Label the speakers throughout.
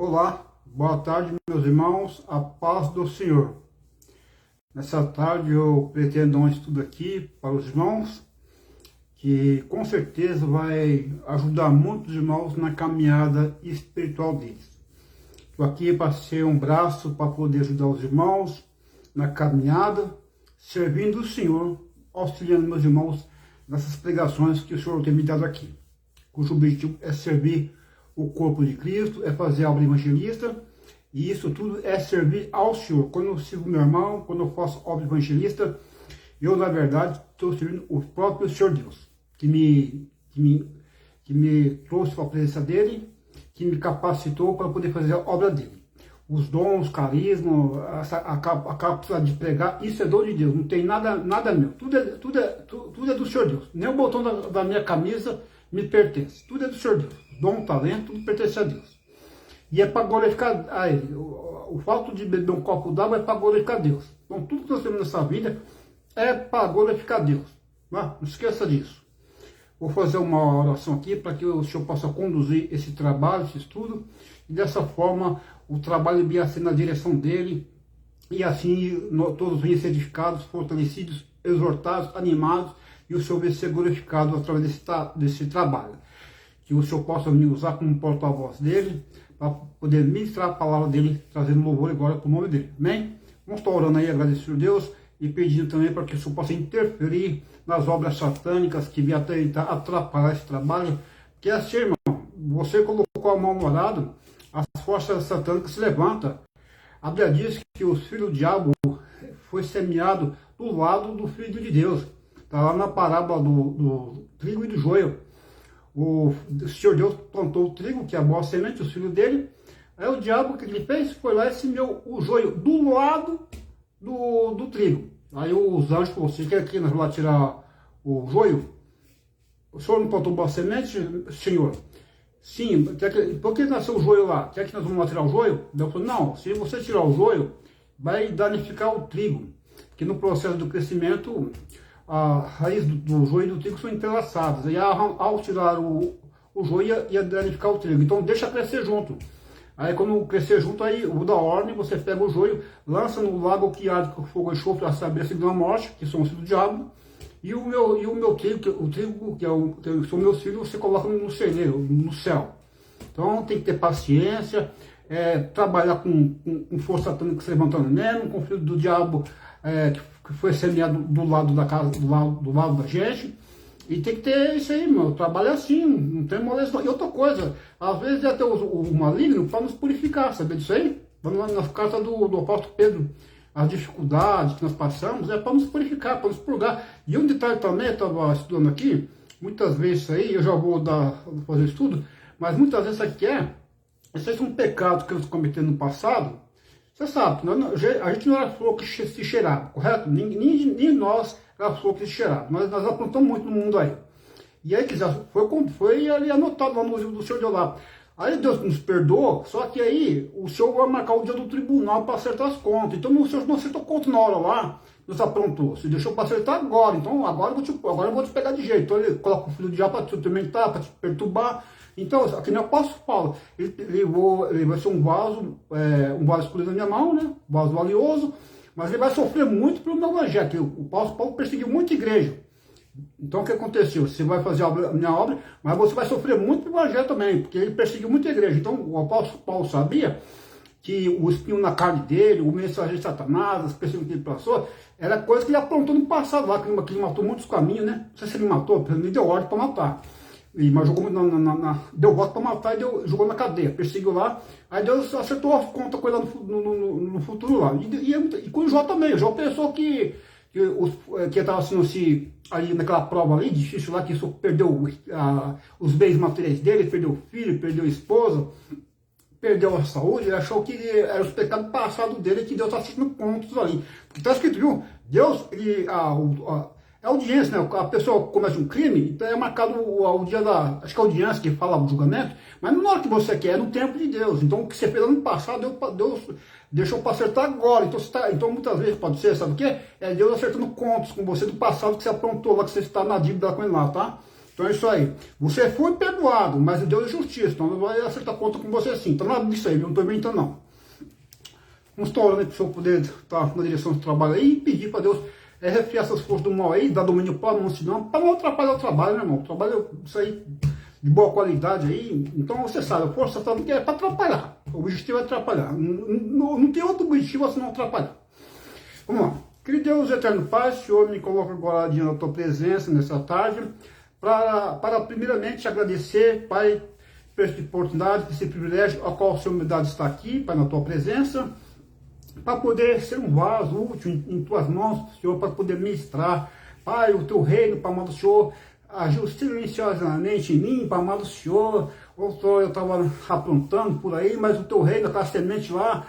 Speaker 1: Olá, boa tarde, meus irmãos, a paz do Senhor. Nessa tarde eu pretendo dar um estudo aqui para os irmãos, que com certeza vai ajudar muitos irmãos na caminhada espiritual deles. Estou aqui para ser um braço para poder ajudar os irmãos na caminhada, servindo o Senhor, auxiliando meus irmãos nessas pregações que o Senhor tem me dado aqui, cujo objetivo é servir o corpo de Cristo, é fazer a obra evangelista, e isso tudo é servir ao Senhor. Quando eu sirvo meu irmão, quando eu faço obra evangelista, eu na verdade estou servindo o próprio Senhor Deus, que me trouxe para a presença dele, que me capacitou para poder fazer a obra dele. Os dons, carisma, a capacidade de pregar, isso é dom de Deus, não tem nada meu, tudo é do Senhor Deus. Nem o botão da minha camisa me pertence, tudo é do Senhor Deus. Dom, talento, tudo pertence a Deus. E é para glorificar a Ele. O fato de beber um copo d'água é para glorificar Deus. Então tudo que nós temos nessa vida é para glorificar Deus. Não esqueça disso. Vou fazer uma oração aqui para que o Senhor possa conduzir esse trabalho, esse estudo, e dessa forma o trabalho venha ser na direção dele, e assim todos venham ser edificados, fortalecidos, exortados, animados, e o Senhor venha ser glorificado através desse trabalho. Que o Senhor possa me usar como porta-voz dele, para poder ministrar a palavra dele, trazendo louvor e glória para o nome dele. Amém? Vamos estar orando aí, agradecendo a Deus, e pedindo também para que o Senhor possa interferir nas obras satânicas que vêm tentar atrapalhar esse trabalho. Porque assim, irmão, você colocou a mão no arado, as forças satânicas se levantam. A Bíblia diz que o filho do diabo foi semeado do lado do filho de Deus. Está lá na parábola do trigo e do joio. O Senhor Deus plantou o trigo, que é a boa semente, os filhos dele. Aí o diabo, o que ele fez? Foi lá e semeou o joio do lado do trigo. Aí os anjos falaram: você quer que nós vamos lá tirar o joio? O senhor não plantou boa semente, Senhor? Sim, por que nasceu o joio lá? Quer que nós vamos lá tirar o joio? Deus falou: não, se você tirar o joio, vai danificar o trigo. Porque no processo do crescimento, a raiz do joio e do trigo são entrelaçadas. E ao tirar o joio, ia danificar o trigo. Então deixa crescer junto. Aí quando crescer junto, aí o da ordem, você pega o joio, lança no lago que arde com fogo e enxofre, a saber a segunda morte, que são os filhos do diabo. E o meu trigo, o trigo que são meus filhos, você coloca no celeiro, no céu. Então tem que ter paciência, trabalhar com força satânica se levantando mesmo, com o filho do diabo que foi semeado do lado da casa, do lado da gente. E tem que ter isso aí, meu. Trabalho é assim, não tem moleza. E outra coisa, às vezes é até o maligno para nos purificar, sabe disso aí? Vamos lá na carta do apóstolo Pedro, as dificuldades que nós passamos é para nos purificar, para nos purgar. E um detalhe também, eu estava estudando aqui, muitas vezes isso aí, eu já vou fazer estudo, mas muitas vezes isso aí são pecados que eles cometeram no passado. Você sabe, a gente não era flor que se cheirava, correto? Nem nós era flor que se cheirava. Nós aprontamos muito no mundo aí. E aí, foi ali anotado lá no livro do Senhor Deus lá. Aí Deus nos perdoou, só que aí o Senhor vai marcar o dia do tribunal para acertar as contas. Então o Senhor não acertou conta na hora lá, nos aprontou. Se deixou para acertar agora, então agora eu vou te pegar de jeito. Então ele coloca o filho de diabo para te atormentar, para te perturbar. Então, aqui nem o apóstolo Paulo, ele vai ser um vaso escolhido na minha mão, né? Um vaso valioso, mas ele vai sofrer muito pelo meu evangelho. O apóstolo Paulo perseguiu muita igreja. Então o que aconteceu? Você vai fazer a minha obra, mas você vai sofrer muito pelo evangelho também, porque ele perseguiu muita igreja. Então o apóstolo Paulo sabia que o espinho na carne dele, o mensageiro de Satanás, as pessoas que ele passou, era coisa que ele aprontou no passado lá, que ele matou muitos caminhos, né? Não sei se ele matou, ele me deu ordem para matar. Mas jogou deu voto para matar e jogou na cadeia, perseguiu lá. Aí Deus acertou a conta com ele lá no futuro lá. E com o Jó também. O Jó pensou que estava assim, ali naquela prova ali, difícil lá, que isso perdeu os bens materiais dele, perdeu o filho, perdeu a esposa, perdeu a saúde. Ele achou que era os pecados passados dele, que Deus está assistindo contos ali. Porque está escrito, viu? Deus, é audiência, né? A pessoa comete um crime, então é marcado o dia acho que é audiência que fala o julgamento, mas não na hora que você quer, é no tempo de Deus. Então o que você fez ano passado, Deus deixou para acertar agora. Então muitas vezes pode ser, sabe o quê? É Deus acertando contos com você do passado que você aprontou lá, que você está na dívida com ele lá, tá? Então é isso aí. Você foi perdoado, mas Deus é justiça, então não vai acertar conta com você sim. Então nada disso aí, eu não estou inventando não. Não estou orando para o senhor poder estar na direção do trabalho aí e pedir para Deus refriar essas forças do mal aí, dar domínio para a mansidão, para não atrapalhar o trabalho, né, irmão? O trabalho, isso aí, de boa qualidade aí. Então você sabe, a força está é para atrapalhar. O objetivo é atrapalhar. Não tem outro objetivo senão atrapalhar. Vamos lá. Querido Deus, eterno Pai, Senhor, me coloca agora diante da tua presença nessa tarde, para primeiramente agradecer, Pai, por essa oportunidade, por esse privilégio ao qual o Senhor me dá de estar aqui, Pai, na tua presença, para poder ser um vaso útil em tuas mãos, Senhor, para poder ministrar, Pai, o teu reino, Pai, amado Senhor, agiu silenciosamente em mim, Pai, amado Senhor, eu estava aprontando por aí, mas o teu reino, aquela semente lá,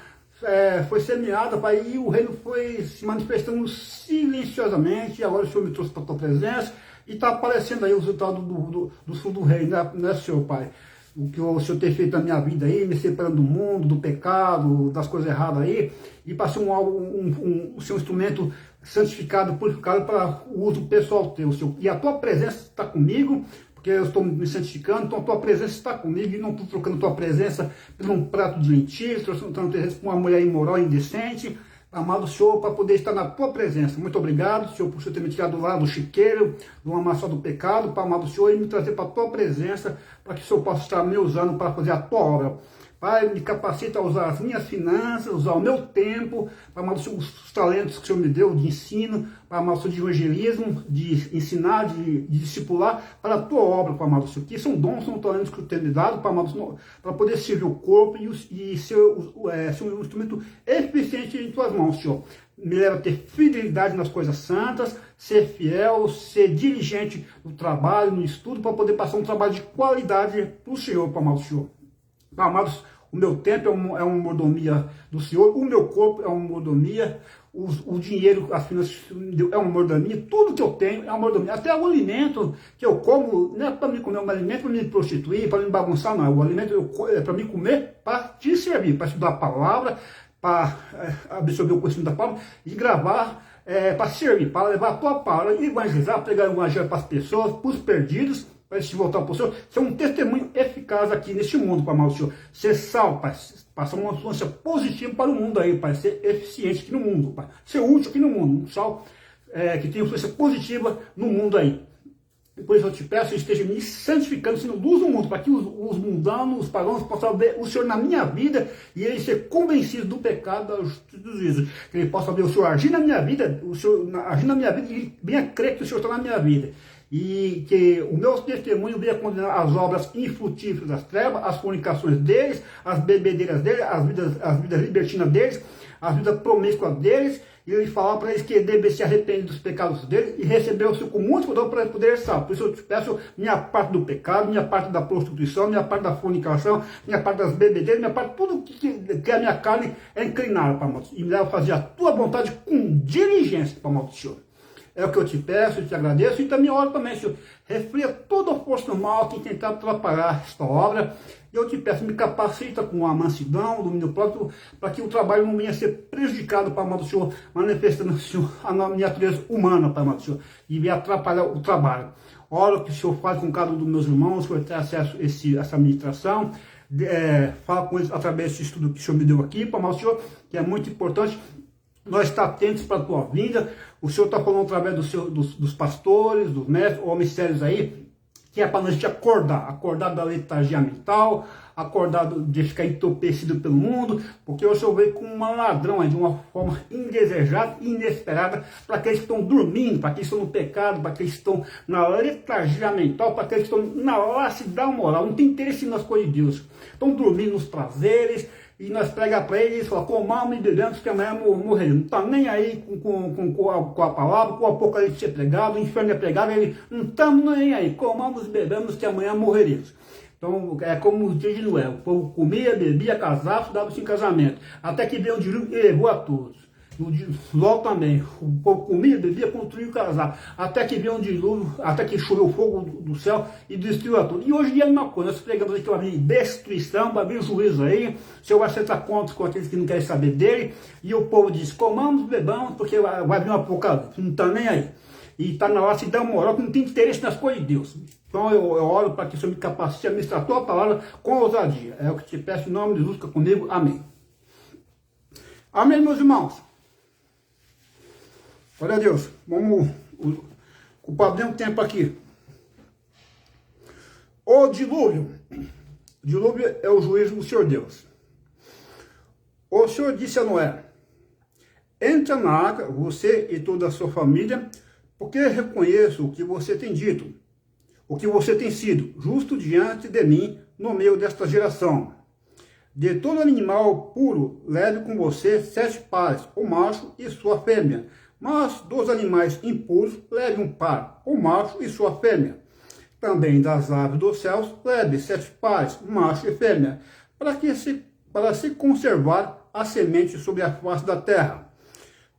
Speaker 1: foi semeada, Pai, e o reino foi se manifestando silenciosamente, e agora o Senhor me trouxe para a tua presença, e está aparecendo aí o resultado do sul do reino, né, Senhor, Pai? O que o Senhor tem feito na minha vida aí, me separando do mundo, do pecado, das coisas erradas aí, e para ser um instrumento santificado, purificado para o uso pessoal teu, Senhor. E a tua presença está comigo, porque eu estou me santificando, então a tua presença está comigo, e não estou trocando a tua presença por um prato de lentilhas, trocando a tua presença por uma mulher imoral e indecente. Amado Senhor, para poder estar na tua presença. Muito obrigado, Senhor, por Senhor ter me tirado lá do chiqueiro, do amassado do pecado, para amado Senhor, e me trazer para a tua presença, para que o Senhor possa estar me usando para fazer a tua obra. Pai, me capacita a usar as minhas finanças, usar o meu tempo, para amado Senhor, os talentos que o Senhor me deu de ensino, para amado Senhor, de evangelismo, de ensinar, de discipular, para a tua obra, para amado Senhor. Que são dons, são talentos que o Senhor tem me dado, para amado Senhor, para poder servir o corpo e ser um instrumento eficiente em tuas mãos, Senhor. Me leva a ter fidelidade nas coisas santas, ser fiel, ser diligente no trabalho, no estudo, para poder passar um trabalho de qualidade para o Senhor, para amado Senhor. Amados, o meu tempo é uma mordomia do Senhor, o meu corpo é uma mordomia, o dinheiro, as finanças é uma mordomia, tudo que eu tenho é uma mordomia. Até o alimento que eu como, não é para mim comer um alimento, para me prostituir, para me bagunçar, não. O alimento é para me comer, para te servir, para estudar a palavra, para absorver o conhecimento da palavra e gravar, para servir, para levar a tua palavra, evangelizar, pregar o evangelho para as pessoas, para os perdidos, para se voltar para o Senhor, ser um testemunho eficaz aqui neste mundo, Pai amado Senhor. Ser sal, Pai, passar uma influência positiva para o mundo aí, Pai, ser eficiente aqui no mundo, Pai, ser útil aqui no mundo, um sal que tem influência positiva no mundo aí. E por isso eu te peço que esteja me santificando, sendo luz no mundo, para que os mundanos, os pagãos possam ver o Senhor na minha vida e eles ser convencidos do pecado, da justiça e do juízo. Que ele possa ver o Senhor agir na minha vida, o Senhor agir na minha vida e venha crer que o Senhor está na minha vida. E que o meu testemunho venha condenar as obras infrutíferas das trevas, as fornicações deles, as bebedeiras deles, as vidas libertinas deles, as vidas promíscuas deles, e ele falar para eles que devem se arrepender dos pecados deles e receber o seu com muito perdão para poder salvar. Por isso eu te peço minha parte do pecado, minha parte da prostituição, minha parte da fornicação, minha parte das bebedeiras, minha parte, tudo que a minha carne é inclinada, Pai amado, e me leva a fazer a tua vontade com diligência, Pai amado, Senhor. É o que eu te peço, eu te agradeço, e também oro também, Senhor, refria toda a força do mal que tentar atrapalhar esta obra, e eu te peço, me capacita com a mansidão, o domínio próprio, para que o trabalho não venha a ser prejudicado, Pai amado Senhor, manifestando, Senhor, a natureza humana, Pai amado Senhor, e venha atrapalhar o trabalho. Oro que o Senhor fale com cada um dos meus irmãos, que eu tenha acesso a essa administração, fala com eles através desse estudo que o Senhor me deu aqui, Pai amado Senhor, que é muito importante. Nós estamos atentos para a tua vinda. O Senhor está falando através dos pastores, dos mestres, homens sérios aí, que é para nós acordar da letargia mental, acordar de ficar entorpecido pelo mundo, porque o Senhor veio com um ladrão aí, de uma forma indesejada e inesperada, para aqueles que estão dormindo, para aqueles que estão no pecado, para aqueles que estão na letargia mental, para aqueles que estão na lassidão moral, não tem interesse nas coisas de Deus, estão dormindo nos prazeres. E nós pregamos para eles, falamos, comamos e bebemos, que amanhã morreremos. Não está nem aí com a palavra, com o apocalipse ser pregado, o inferno é pregado, ele não estamos nem aí, comamos e bebemos, que amanhã morreremos. Então, é como o dia de Noé, o povo comia, bebia, casava, dava-se em casamento. Até que veio um dilúvio e levou a todos. Logo também, o povo comia, bebia, construía e casava. Até que veio um dilúvio, até que choveu o fogo do céu e destruiu a tudo. E hoje em dia é a mesma coisa, nós pregamos aqui que vai vir destruição, vai vir juízo aí, o Senhor vai acertar contas com aqueles que não querem saber dele. E o povo diz, comamos, bebamos, porque vai vir um apocalipse, não está nem aí. e está na hora de se dar moral, que não tem interesse nas coisas de Deus. Então eu oro para que o Senhor me capacite a ministrar a tua palavra com ousadia. É o que te peço em nome de Jesus, fica comigo. Amém. Amém, meus irmãos. Glória a Deus. Vamos ocupar bem um tempo aqui. O dilúvio. O dilúvio é o juízo do Senhor Deus. O Senhor disse a Noé: entra na arca, você e toda a sua família, porque reconheço o que você tem dito, o que você tem sido, justo diante de mim, no meio desta geração. De todo animal puro, leve com você 7 pares, o macho e sua fêmea. Mas dos animais impuros, leve um par, o macho e sua fêmea. Também das aves dos céus, leve 7 pares, macho e fêmea, para se conservar a semente sobre a face da terra.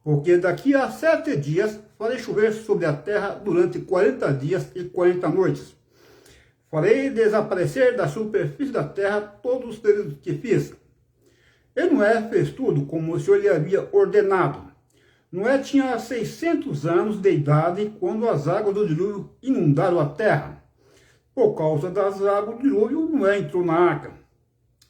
Speaker 1: Porque daqui a 7 dias farei chover sobre a terra durante 40 dias e 40 noites. Farei desaparecer da superfície da terra todos os períodos que fiz. E Noé fez tudo como o Senhor lhe havia ordenado. Noé tinha 600 anos de idade quando as águas do dilúvio inundaram a terra. Por causa das águas do dilúvio, Noé entrou na arca.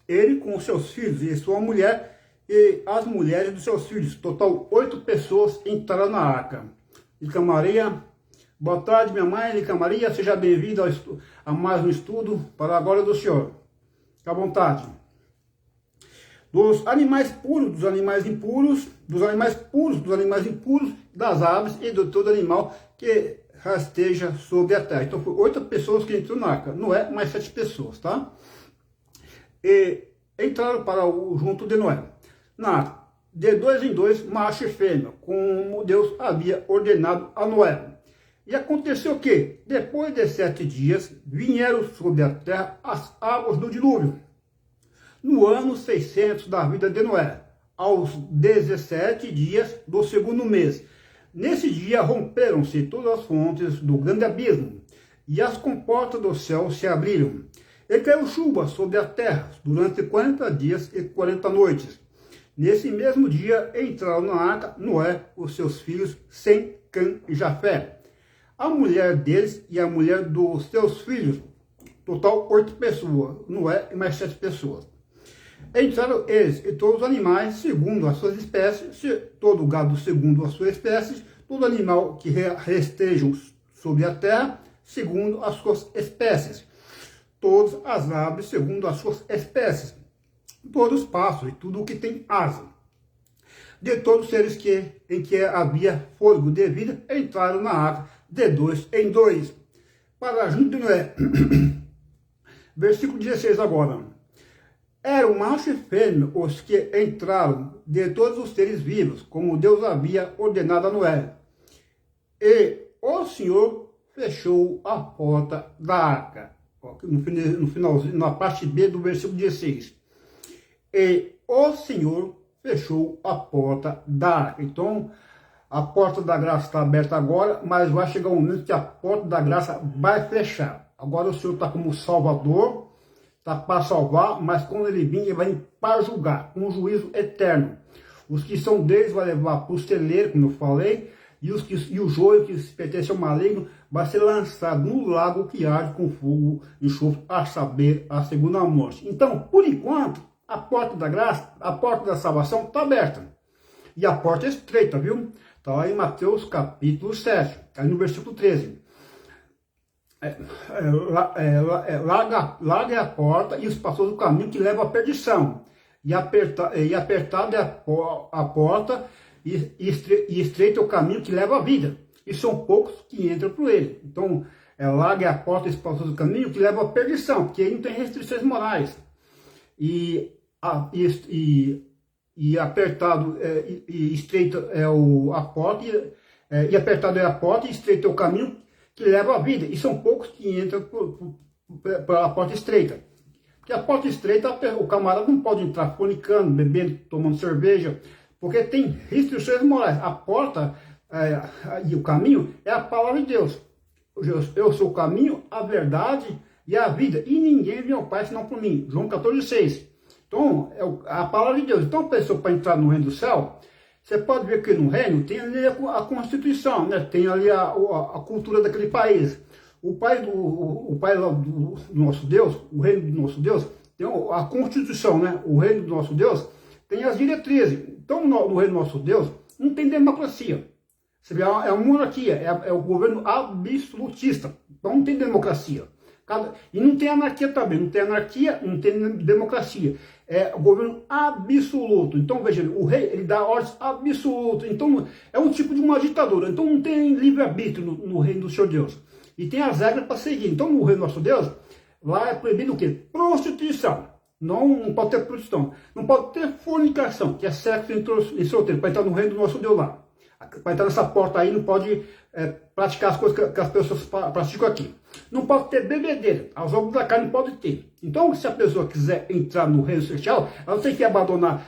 Speaker 1: Ele com seus filhos e sua mulher e as mulheres dos seus filhos. Total 8 pessoas entraram na arca. Lica Maria, boa tarde, minha mãe. Lica Maria, seja bem-vinda a mais um estudo para a glória do Senhor. Fique à vontade. Dos animais puros, dos animais impuros, dos animais puros, dos animais impuros, das aves e de todo animal que rasteja sobre a terra. Então, foi 8 pessoas que entraram na arca. Noé, mais 7 pessoas, tá? E entraram junto de Noé. Na arca, de 2 em 2, macho e fêmea, como Deus havia ordenado a Noé. E aconteceu que, depois de 7 dias, vieram sobre a terra as águas do dilúvio. No ano 600 da vida de Noé, aos 17 dias do segundo mês. Nesse dia romperam-se todas as fontes do grande abismo, e as comportas do céu se abriram. E caiu chuva sobre a terra durante 40 dias e 40 noites. Nesse mesmo dia entraram na arca Noé, os seus filhos, Sem, Cã e Jafé, a mulher deles e a mulher dos seus filhos, total 8 pessoas, Noé e mais 7 pessoas. Entraram eles e todos os animais segundo as suas espécies, todo gado segundo as suas espécies, todo animal que rastejam sobre a terra segundo as suas espécies, todas as aves segundo as suas espécies, todos os pássaros e tudo o que tem asa. De todos os seres em que havia fôlego de vida, entraram na arca de 2 em 2, para junto de Noé. Versículo 16 agora. Eram macho e fêmea os que entraram de todos os seres vivos, como Deus havia ordenado a Noé. E o Senhor fechou a porta da arca. No finalzinho, na parte B do versículo 16. E o Senhor fechou a porta da arca. Então, a porta da graça está aberta agora, mas vai chegar um momento que a porta da graça vai fechar. Agora o Senhor está como Salvador, está para salvar, mas quando ele vir, ele vai vir para julgar, com um juízo eterno. Os que são deles vai levar para o celeiro, como eu falei, e o joio que pertence ao maligno vai ser lançado no lago que arde com fogo e enxofre, a saber, a segunda morte. Então, por enquanto, a porta da graça, a porta da salvação está aberta. E a porta é estreita, viu? Está lá em Mateus capítulo 7, aí no versículo 13. Larga a porta e os pastores do caminho que leva à perdição. E apertada é a porta e estreita é o caminho que leva à vida. E são poucos que entram por ele. Então, larga a porta e os pastores do caminho que leva à perdição, porque aí não tem restrições morais. E apertado e estreita é a porta, e apertado é a porta e estreito é o caminho que leva à vida. E são poucos que entram pela porta estreita. Porque a porta estreita, o camarada não pode entrar fornicando, bebendo, tomando cerveja, porque tem restrições morais. A porta e o caminho é a palavra de Deus. Eu sou o caminho, a verdade e a vida. E ninguém vem ao Pai senão por mim. João 14,6. Então, é a palavra de Deus. Então, a pessoa para entrar no reino do céu, Você pode ver que no reino tem ali a Constituição, né? Tem ali a cultura daquele país. O pai do nosso Deus, o reino do nosso Deus, tem a Constituição, né? O reino do nosso Deus tem as diretrizes. Então, no reino do nosso Deus, não tem democracia. Você vê, é uma monarquia, é o governo absolutista. Então, não tem democracia. E não tem anarquia também, não tem anarquia, não tem democracia. É o governo absoluto. Então, veja, o rei, ele dá ordens absolutas. Então, é um tipo de uma ditadura. Então, não tem livre-arbítrio no reino do Senhor Deus. E tem as regras para seguir. Então, no reino do nosso Deus, lá é proibido o quê? Prostituição. Não pode ter prostituição. Não pode ter fornicação, que é sexo entre solteiros, para entrar no reino do nosso Deus lá. Para entrar nessa porta aí, não pode praticar as coisas que as pessoas praticam aqui. Não pode ter bebedeira, as obras da carne não pode ter. Então, se a pessoa quiser entrar no reino celestial, ela tem que abandonar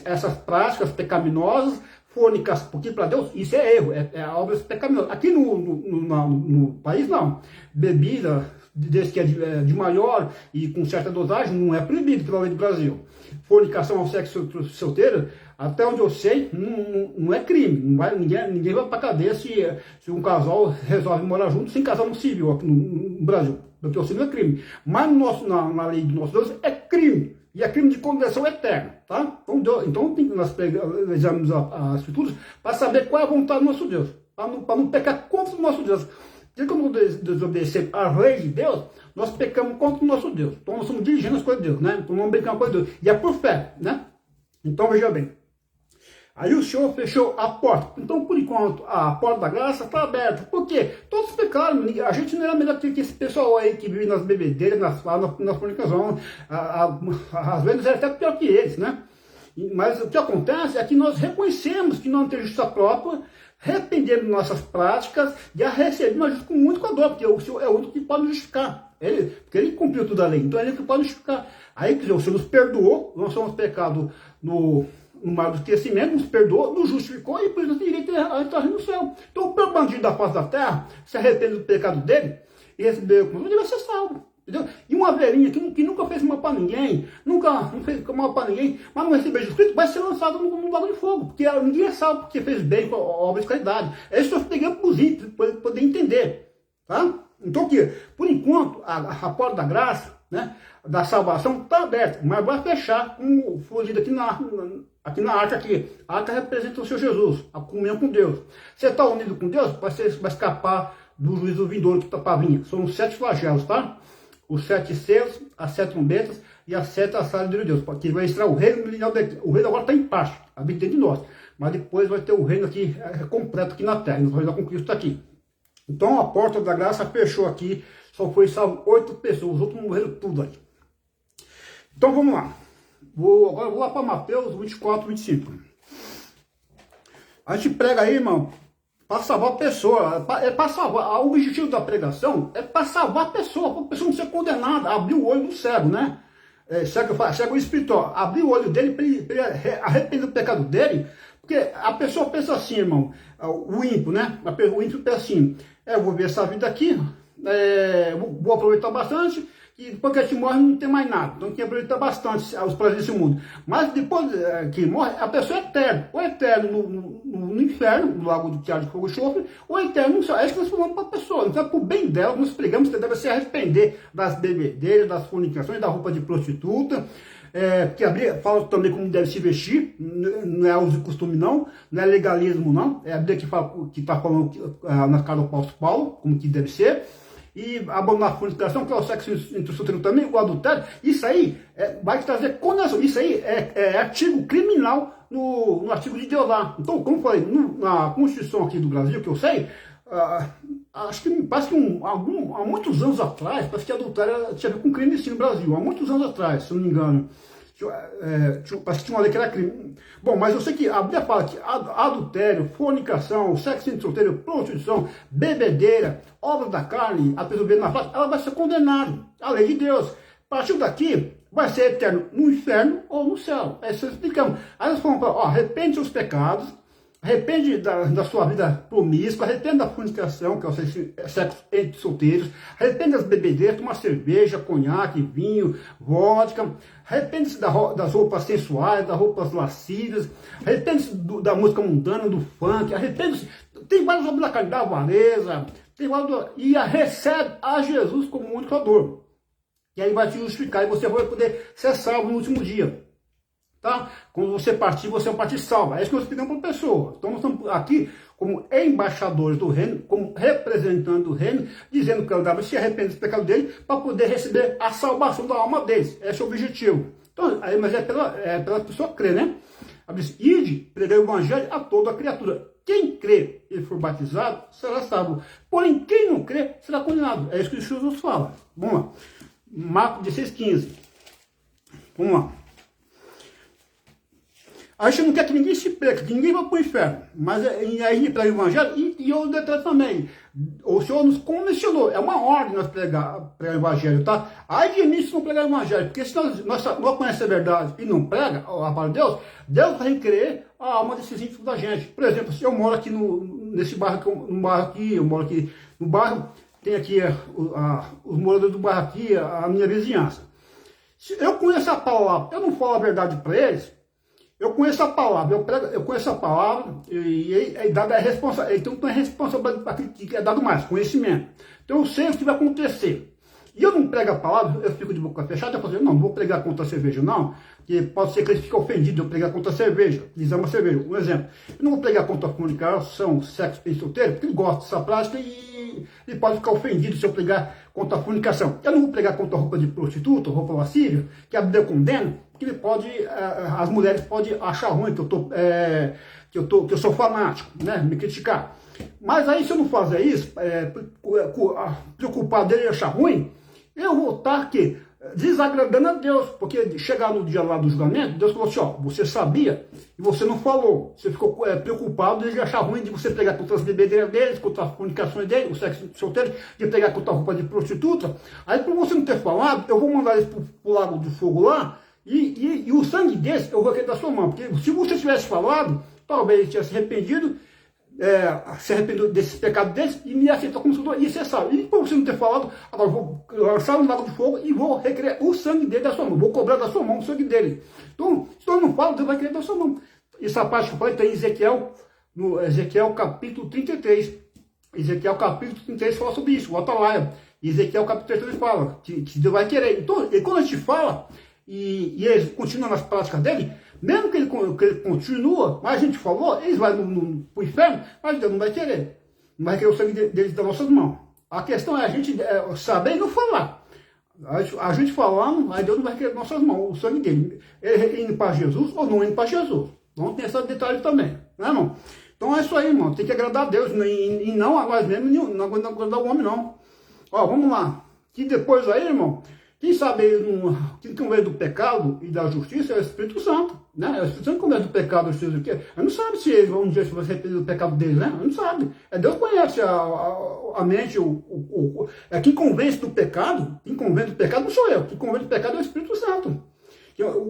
Speaker 1: essas práticas pecaminosas, fornicação, porque para Deus isso é erro, é obras pecaminosas. Aqui no país não. Bebida, desde que é de maior e com certa dosagem, não é proibido pela lei do Brasil. Fornicação ao sexo solteiro, até onde eu sei, não é crime. Ninguém vai para cadeia se um casal resolve morar junto sem casar no civil aqui no Brasil. Porque o civil é crime. Mas na lei do nosso Deus é crime. E é crime de condenação eterna. Tá? Então nós examinamos as escrituras para saber qual é a vontade do nosso Deus. Para não pecar contra o nosso Deus. Porque quando desobedecer a lei de Deus, nós pecamos contra o nosso Deus. Então nós estamos dirigindo as coisas de Deus, né? Então não brincamos com a coisa de Deus. E é por fé, né? Então veja bem. Aí o Senhor fechou a porta. Então, por enquanto, a porta da graça está aberta. Por quê? Todos pecaram. A gente não era melhor que esse pessoal aí que vive nas bebedeiras, nas fornicações. Às vezes é até pior que eles, né? Mas o que acontece é que nós reconhecemos que não temos justiça própria, arrependemos de nossas práticas e a recebemos a justiça com muito com a dor, porque o Senhor é o único que pode justificar. Porque ele cumpriu toda a lei, então ele é que pode justificar. Aí, quer dizer, o Senhor nos perdoou, nós somos pecados no mar do esquecimento, nos perdoou, nos justificou e por isso tem direito a entrar no céu. Então, o bandido da face da terra se arrepende do pecado dele e recebeu o ele vai ser salvo. Entendeu? E uma velhinha que nunca fez mal para ninguém, não fez mal para ninguém, mas não recebeu Jesus Cristo, vai ser lançado no lago de fogo, porque ninguém é salvo porque fez bem com a obra de caridade. É isso que eu estou pegando para os ímpios, para poder entender. Tá? Então, por enquanto, a porta da graça, né, da salvação está aberta, mas vai fechar como foi dito aqui na arca aqui. A arca representa o Senhor Jesus, a comunhão com Deus. Você está unido com Deus, vai escapar do juízo vindouro que está para vir. São os 7 flagelos, tá? Os 7 selos, as 7 trombetas e as 7 assadas de Deus. Porque vai extrair o reino milenial. O reino agora está em paz, habita dentro de nós. Mas depois vai ter o reino aqui completo aqui na terra. Nós vamos com Cristo aqui. Então a porta da graça fechou aqui. Só foi salvo 8 pessoas. Os outros morreram tudo aqui. Então vamos lá. Agora eu vou lá para Mateus 24, 25. A gente prega aí, irmão, para salvar a pessoa. É para salvar. O objetivo da pregação é para salvar a pessoa não ser condenada. Abrir o olho do cego, né? Cego espiritual. Abrir o olho dele para ele arrepender do pecado dele. Porque a pessoa pensa assim, irmão. O ímpio, né? O ímpio pensa assim: eu vou ver essa vida aqui, vou aproveitar bastante. E depois que a gente morre não tem mais nada. Então tem que aproveitar bastante os prazeres desse mundo. Mas depois que morre, a pessoa é eterna. Ou é eterno no inferno, no lago de Tiago de Fogo e Chofre, ou é eterno no céu. É isso que nós falamos para a pessoa. Então, por bem dela, nós pregamos que deve se arrepender das bebedeiras, das fornicações, da roupa de prostituta. Porque a Bíblia fala também como deve se vestir. Não é uso e costume, não é legalismo, não. É a Bíblia que está falando na carta do apóstolo Paulo, como que deve ser. E abandonar a fornicação, que é o sexo entre o solteiro também, o adultério, isso aí vai trazer condenação. Isso aí é artigo criminal no artigo de Deus lá. Então, como eu falei, na Constituição aqui do Brasil, que eu sei, acho que parece que há muitos anos atrás, parece que adultério tinha a ver com crime no Brasil, há muitos anos atrás, se eu não me engano. Parece que tinha uma lei que era crime. Bom, mas eu sei que a Bíblia fala que adultério, fornicação, sexo entre solteiro, prostituição, bebedeira, obra da carne, a pessoa vendo na prática, ela vai ser condenada. A lei de Deus. A partir daqui, vai ser eterno no inferno ou no céu. É isso que explicamos. Aí nós falamos para arrepende seus pecados, arrepende da sua vida promíscua, arrepende da fornicação, que é o sexo entre solteiros, arrepende das bebedeiras, tomar cerveja, conhaque, vinho, vodka, arrepende-se das roupas sensuais, das roupas lascivas, arrepende-se da música mundana, do funk, arrepende-se, tem vários obras da carne, da avareza, tem vários, e recebe a Jesus como o único Salvador. E aí vai te justificar e você vai poder ser salvo no último dia. Tá? Quando você partir, você é um partir salvo. É isso que nós pedimos para a pessoa. Então, nós estamos aqui como embaixadores do reino, como representantes do reino, dizendo que ele deve se arrepender dos pecados dele para poder receber a salvação da alma deles. Esse é o objetivo. Então, aí, mas é pela pessoa crer, né? Ela diz, ide, pregai o evangelho a toda a criatura. Quem crê e for batizado será salvo. Porém, quem não crê será condenado. É isso que Jesus fala. Vamos lá. Marcos 16,15. Vamos lá. A gente não quer que ninguém se perca, que ninguém vá para o inferno. Mas aí a gente prega o evangelho e eu detalhe também. O Senhor nos comissionou. É uma ordem nós pregar o evangelho, tá? Aí de início não pregar o evangelho. Porque se nós não conhecemos a verdade e não prega a palavra de Deus, Deus vai requerer a alma desses íntimos da gente. Por exemplo, se eu moro aqui nesse bairro, eu moro aqui no bairro, tem aqui os moradores do bairro aqui, a minha vizinhança. Se eu conheço a palavra, eu não falo a verdade para eles, eu conheço a palavra, eu conheço a palavra e é dada a responsabilidade. Então tem responsabilidade que é dado mais, conhecimento. Então eu sei o que vai acontecer. E eu não prego a palavra, eu fico de boca fechada, eu falo assim, não vou pregar contra a cerveja não, porque pode ser que eles fiquem ofendidos eu pregar contra a cerveja, eles amam a cerveja. Um exemplo, eu não vou pregar contra a fornicação, sexo e solteiro, porque eles gostam dessa prática e pode ficar ofendido se eu pregar contra a fornicação. Eu não vou pregar contra a roupa de prostituta, roupa lascívia, que a Bíblia condena, porque ele pode, as mulheres podem achar ruim que eu sou fanático, né, me criticar. Mas aí se eu não fazer isso, preocupado dele achar ruim, eu vou estar aqui desagradando a Deus, porque chegar no dia lá do julgamento, Deus falou assim, ó, você sabia e você não falou, você ficou preocupado de achar ruim de você pegar contra as bebedeiras deles, contra as fornicações deles, o sexo solteiro, de pegar contra a roupa de prostituta, aí por você não ter falado, eu vou mandar eles pro lago de fogo lá, e o sangue deles eu vou querer da sua mão, porque se você tivesse falado, talvez ele tivesse arrependido, se arrependeu desses pecados deles e me aceitou como Salvador, e você sabe. E por você não ter falado, agora eu vou lançar no lago de fogo e vou requerer o sangue dele da sua mão, vou cobrar da sua mão o sangue dele. Então, se eu não falo, Deus vai querer da sua mão. Essa parte que eu falei tem em Ezequiel, no Ezequiel capítulo 33. Ezequiel capítulo 33 fala sobre isso, o Atalaia. E Ezequiel capítulo 33 fala que Deus vai querer. Então, e quando a gente fala, e eles continuam nas práticas dele, mesmo que ele continua, mas a gente falou, eles vão pro inferno, mas Deus não vai querer. Não vai querer o sangue deles das nossas mãos. A questão é a gente saber e não falar. A gente falando, mas Deus não vai querer das nossas mãos, o sangue dele. Ele indo para Jesus ou não indo para Jesus. Então tem esse detalhe também, né, irmão? Então é isso aí, irmão. Tem que agradar a Deus e não a nós mesmos, não agradar o homem, não. Ó, vamos lá. Que depois aí, irmão, quem sabe quem convence do pecado e da justiça é o Espírito Santo, né? É o Espírito Santo que convence do pecado e da justiça. Ele não sabe se eles vão dizer se você arrepender do pecado deles, né? Ele não sabe. Deus conhece a mente, quem convence do pecado, não sou eu. Quem convence do pecado é o Espírito Santo.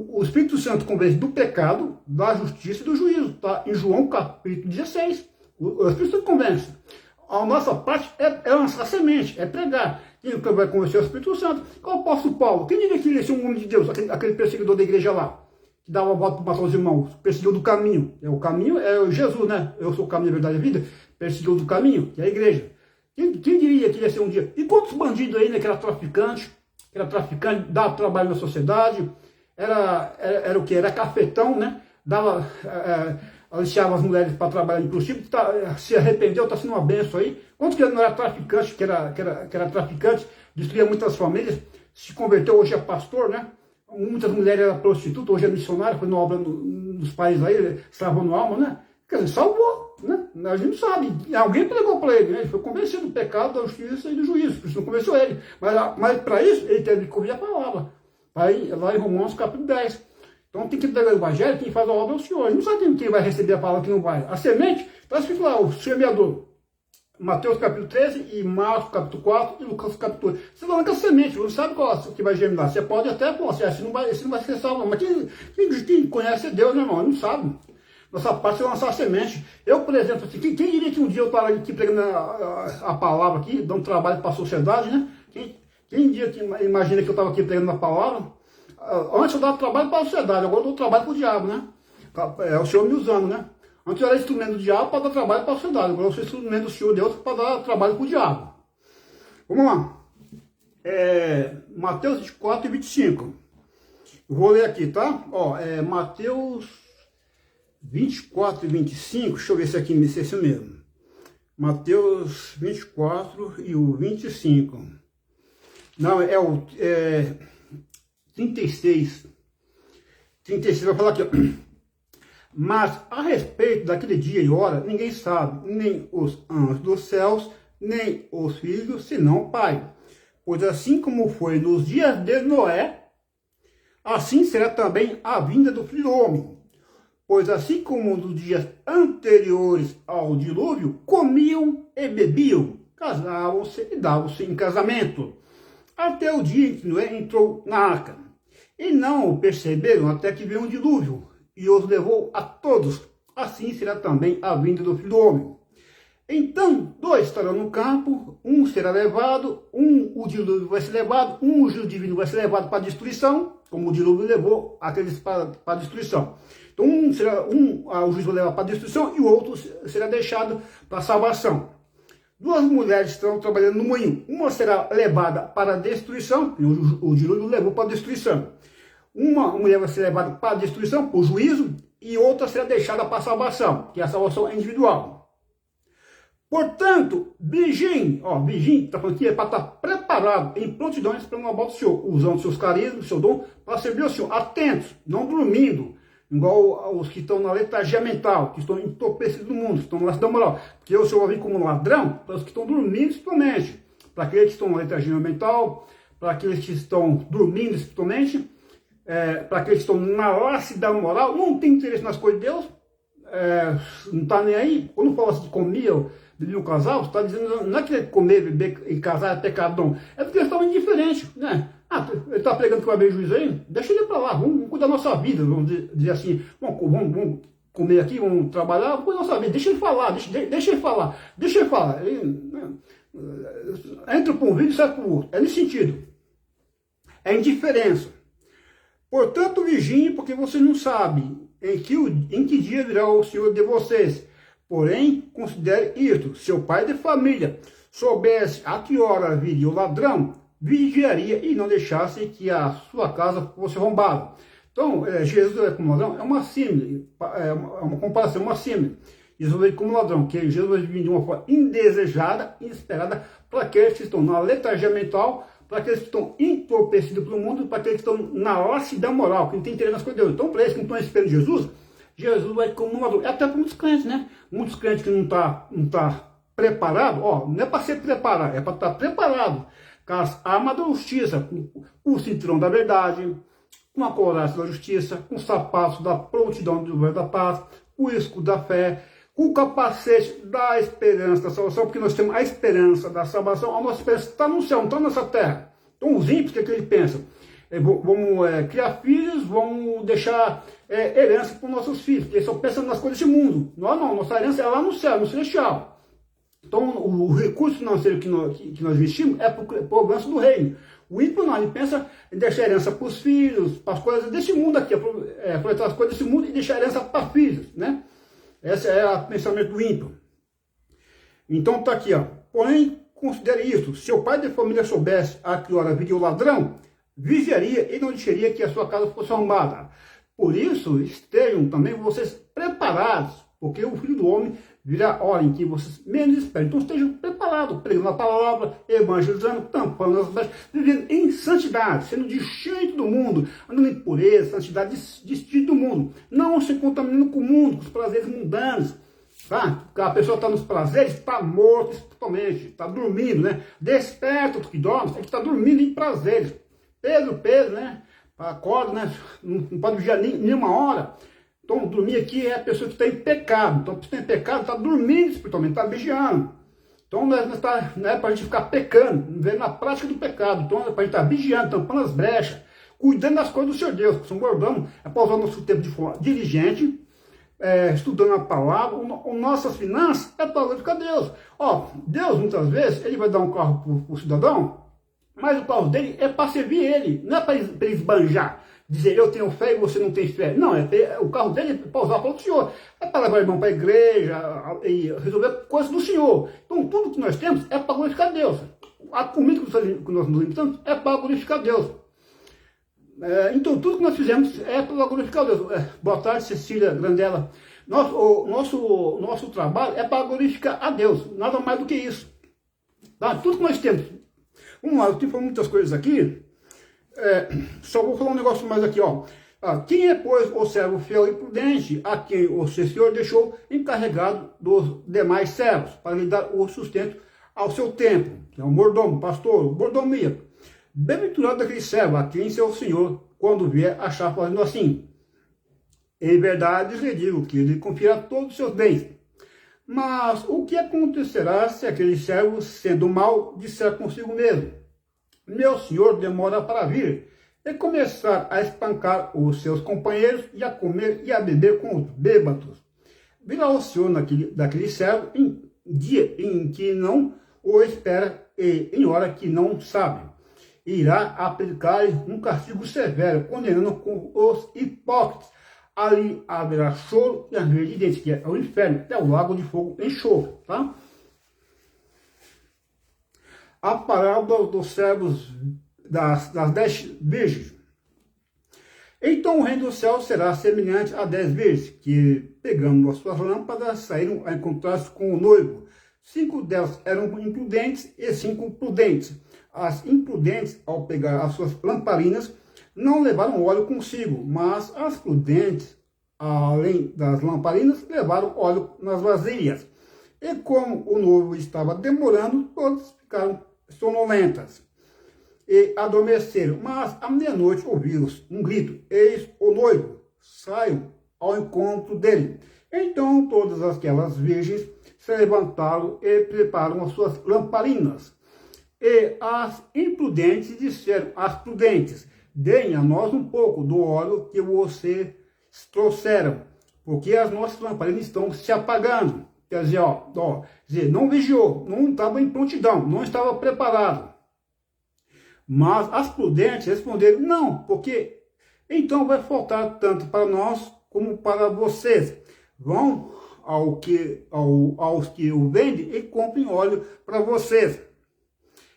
Speaker 1: O Espírito Santo convence do pecado, da justiça e do juízo, tá? Em João capítulo 16. O Espírito Santo convence. A nossa parte é lançar semente, é pregar. Quem vai conhecer o Espírito Santo? Qual o apóstolo Paulo? Quem diria que ele é um homem de Deus, aquele perseguidor da igreja lá, que dava a volta para matar os irmãos, perseguidor do caminho. O caminho é Jesus, né? Eu sou o caminho, a verdade e a vida. Perseguidor do caminho, que é a igreja. Quem diria que ele ia ser um dia? E quantos bandidos aí, né, que era traficante, dava trabalho na sociedade, era o que? Era cafetão, né? Aliciava as mulheres para trabalhar em prostíbulo, se arrependeu, está sendo uma benção aí. Quantos que ele não era traficante, que era traficante, destruía muitas famílias, se converteu, hoje é pastor, né? Muitas mulheres eram prostitutas, hoje é missionário, foi na obra nos países aí, salvando alma, né? Quer dizer, salvou, né? A gente não sabe. Alguém pregou para ele, né? Ele foi convencido do pecado, da justiça e do juízo, por isso não convenceu ele. Mas para isso, ele teve que ouvir a palavra. Aí, lá em Romanos capítulo 10. Então tem que entregar o evangelho, quem faz a obra é o Senhor. Ele não sabe quem vai receber a palavra, quem não vai. A semente, está escrito lá, o semeador. Mateus capítulo 13, e Marcos capítulo 4, e Lucas capítulo 8. Você vai com a semente, você não sabe qual que vai germinar. Você pode até falar assim, esse não vai ser salvo, mas quem conhece Deus, meu irmão, não sabe. Nossa parte é lançar a semente. Eu, por exemplo, assim, quem diria que um dia eu estava aqui pregando a palavra aqui, dando trabalho para a sociedade, né? Quem dia que imagina que eu estava aqui pregando a palavra? Antes eu dava trabalho para a sociedade, agora eu dou trabalho para o diabo, né? É o Senhor me usando, né? Antes eu era instrumento do diabo para dar trabalho para a sociedade, agora eu sou instrumento do Senhor Deus para dar trabalho para o diabo. Vamos lá. Mateus 24 e 25. Vou ler aqui, tá? Ó, Mateus 24 e 25, deixa eu ver se aqui me é isso mesmo. Mateus 24 e o 25. Não, é o 36. 36 vai falar aqui, ó. Mas a respeito daquele dia e hora, ninguém sabe, nem os anjos dos céus, nem os filhos, senão o Pai. Pois assim como foi nos dias de Noé, assim será também a vinda do Filho do Homem. Pois assim como nos dias anteriores ao dilúvio, comiam e bebiam, casavam-se e davam-se em casamento, até o dia em que Noé entrou na arca. E não o perceberam até que veio um dilúvio, e os levou a todos. Assim será também a vinda do Filho do Homem. Então, dois estarão no campo, um será levado, o dilúvio vai ser levado, o juízo divino vai ser levado para a destruição, como o dilúvio levou aqueles para a destruição. Então, o juiz vai levar para a destruição e o outro será deixado para a salvação. Duas mulheres estão trabalhando no moinho. Uma será levada para a destruição, e o dilúvio levou para a destruição. Uma mulher vai ser levada para a destruição, para o juízo, e outra será deixada para a salvação, que a salvação é individual. Portanto, vigiem, está falando aqui, é para estar preparado, em prontidão, esperando a volta do Senhor, usando seus carismas, seu dom, para servir ao Senhor, atentos, não dormindo, igual os que estão na letargia mental, que estão entorpecidos no mundo, que estão na latidão moral, porque o Senhor vai vir como ladrão para os que estão dormindo espiritualmente, para aqueles que estão na letargia mental, para aqueles que estão dormindo espiritualmente, para aqueles que estão na lassidão moral, não tem interesse nas coisas de Deus, não está nem aí. Quando fala assim de comer, beber um casal, você está dizendo, não é que comer, beber e casar é pecado, não. É porque eles estavam indiferentes, né? Ele está pregando que vai haver juízo aí, deixa ele para lá, vamos cuidar da nossa vida, vamos dizer assim, vamos comer aqui, vamos trabalhar, vamos cuidar da nossa vida, deixa ele falar, deixa ele falar, deixa ele falar. Entra para um vídeo e sai para o outro, é nesse sentido. É indiferença. Portanto, vigiem, porque vocês não sabem em que dia virá o Senhor de vocês. Porém, considere isto: seu pai de família soubesse a que hora viria o ladrão, vigiaria e não deixasse que a sua casa fosse roubada. Então, Jesus como ladrão é uma símile, é uma comparação, uma símile. Jesus veio como ladrão, que Jesus vai vir de uma forma indesejada, inesperada, para aqueles que estão na letargia mental, para aqueles que estão entorpecidos pelo mundo, para aqueles que estão na lassidão moral, que não tem interesse nas coisas de Deus. Então, para eles que não estão esperando Jesus vai como um ladrão. É até para muitos crentes, né? Muitos crentes que não tá preparado, não é para ser preparado, é para estar preparado com as armas da justiça, com o cinturão da verdade, com a couraça da justiça, com os sapatos da prontidão do governo da paz, com o escudo da fé, com o capacete da esperança da salvação, porque nós temos a esperança da salvação, a nossa esperança está no céu, não está nessa terra. Então os ímpios, o que eles pensam? Vamos criar filhos, vamos deixar herança para os nossos filhos, porque eles só pensam nas coisas desse mundo. Nós não, nossa herança é lá no céu, no celestial. Então o recurso financeiro que nós investimos é para o avanço do reino. O ímpio não, ele pensa em deixar herança para os filhos, para as coisas desse mundo aqui, aproveitar as coisas desse mundo e deixar herança para filhos, né? Esse é o pensamento do ímpio. Então está aqui, porém, considere isso: se o pai de família soubesse a que hora viria o ladrão, vigiaria e não deixaria que a sua casa fosse arrombada. Por isso, estejam também vocês preparados, porque o Filho do Homem virá a hora em que vocês menos esperam. Então estejam preparados, pregando a palavra, evangelizando, tampando as brechas, vivendo em santidade, sendo distinto do mundo, andando em pureza, santidade, distinto do mundo, não se contaminando com o mundo, com os prazeres mundanos. Tá? Porque a pessoa está nos prazeres, está morto espiritualmente, está dormindo, né? Desperta os que dormem, é que está dormindo em prazeres. Pedro, né? Acorda, né? Não pode vigiar nenhuma hora. Então, dormir aqui é a pessoa que está em pecado. Então, a pessoa que está em pecado está dormindo espiritualmente, está vigiando. Então, não é para a gente ficar pecando, vendo na prática do pecado. Então, é para a gente estar vigiando, tampando as brechas, cuidando das coisas do Senhor Deus. Se um bordão é para usar o nosso tempo de forma diligente, estudando a palavra, nossas finanças é para glorificar Deus. Ó, Deus, muitas vezes, ele vai dar um carro para o cidadão, mas o carro dele é para servir ele, não é para ele esbanjar, dizer eu tenho fé e você não tem fé. Não, o carro dele é para usar para o Senhor, é para levar o irmão para a igreja e resolver coisas do Senhor. Então, tudo que nós temos é para glorificar Deus. A comida que nós nos alimentamos é para glorificar Deus. Então, tudo que nós fizemos é para glorificar Deus. Boa tarde, Cecília Grandela. Nosso trabalho é para glorificar a Deus, nada mais do que isso. Tá? Tudo que nós temos. Vamos lá, eu tenho falado muitas coisas aqui. Só vou falar um negócio mais aqui, ó. Quem é, pois, o servo fiel e prudente, a quem o Senhor deixou encarregado dos demais servos, para lhe dar o sustento ao seu tempo, que é o mordomo, pastor, mordomia. Bem-aventurado daquele servo, a quem seu Senhor, quando vier, achar fazendo assim. Em verdade, lhe digo que ele confia todos os seus bens. Mas o que acontecerá se aquele servo, sendo mau, disser consigo mesmo: meu senhor demora para vir, e começar a espancar os seus companheiros, e a comer e a beber com os bêbados? Virá o senhor daquele servo em dia em que não o espera e em hora que não sabe. Irá aplicar-lhe um castigo severo, condenando com os hipócritas. Ali haverá choro e ranger de dentes, que é o inferno, é o lago de fogo em enxofre, tá? A parábola dos servos das 10 virgens. Então o reino do céu será semelhante a 10 virgens, que, pegando as suas lâmpadas, saíram a encontrar-se com o noivo. 5 delas eram imprudentes e 5 prudentes. As imprudentes, ao pegar as suas lamparinas, não levaram óleo consigo, mas as prudentes, além das lamparinas, levaram óleo nas vasilhas. E como o noivo estava demorando, todas ficaram sonolentas e adormeceram. Mas à meia-noite ouviram um grito: eis o noivo, saiam ao encontro dele. Então todas aquelas virgens se levantaram e prepararam as suas lamparinas. E as imprudentes disseram às prudentes: deem a nós um pouco do óleo que vocês trouxeram, porque as nossas lamparinas estão se apagando. Quer dizer, não vigiou, não estava em prontidão, não estava preparado. Mas as prudentes responderam: não, porque então vai faltar tanto para nós como para vocês. Vão aos que o vendem e comprem óleo para vocês.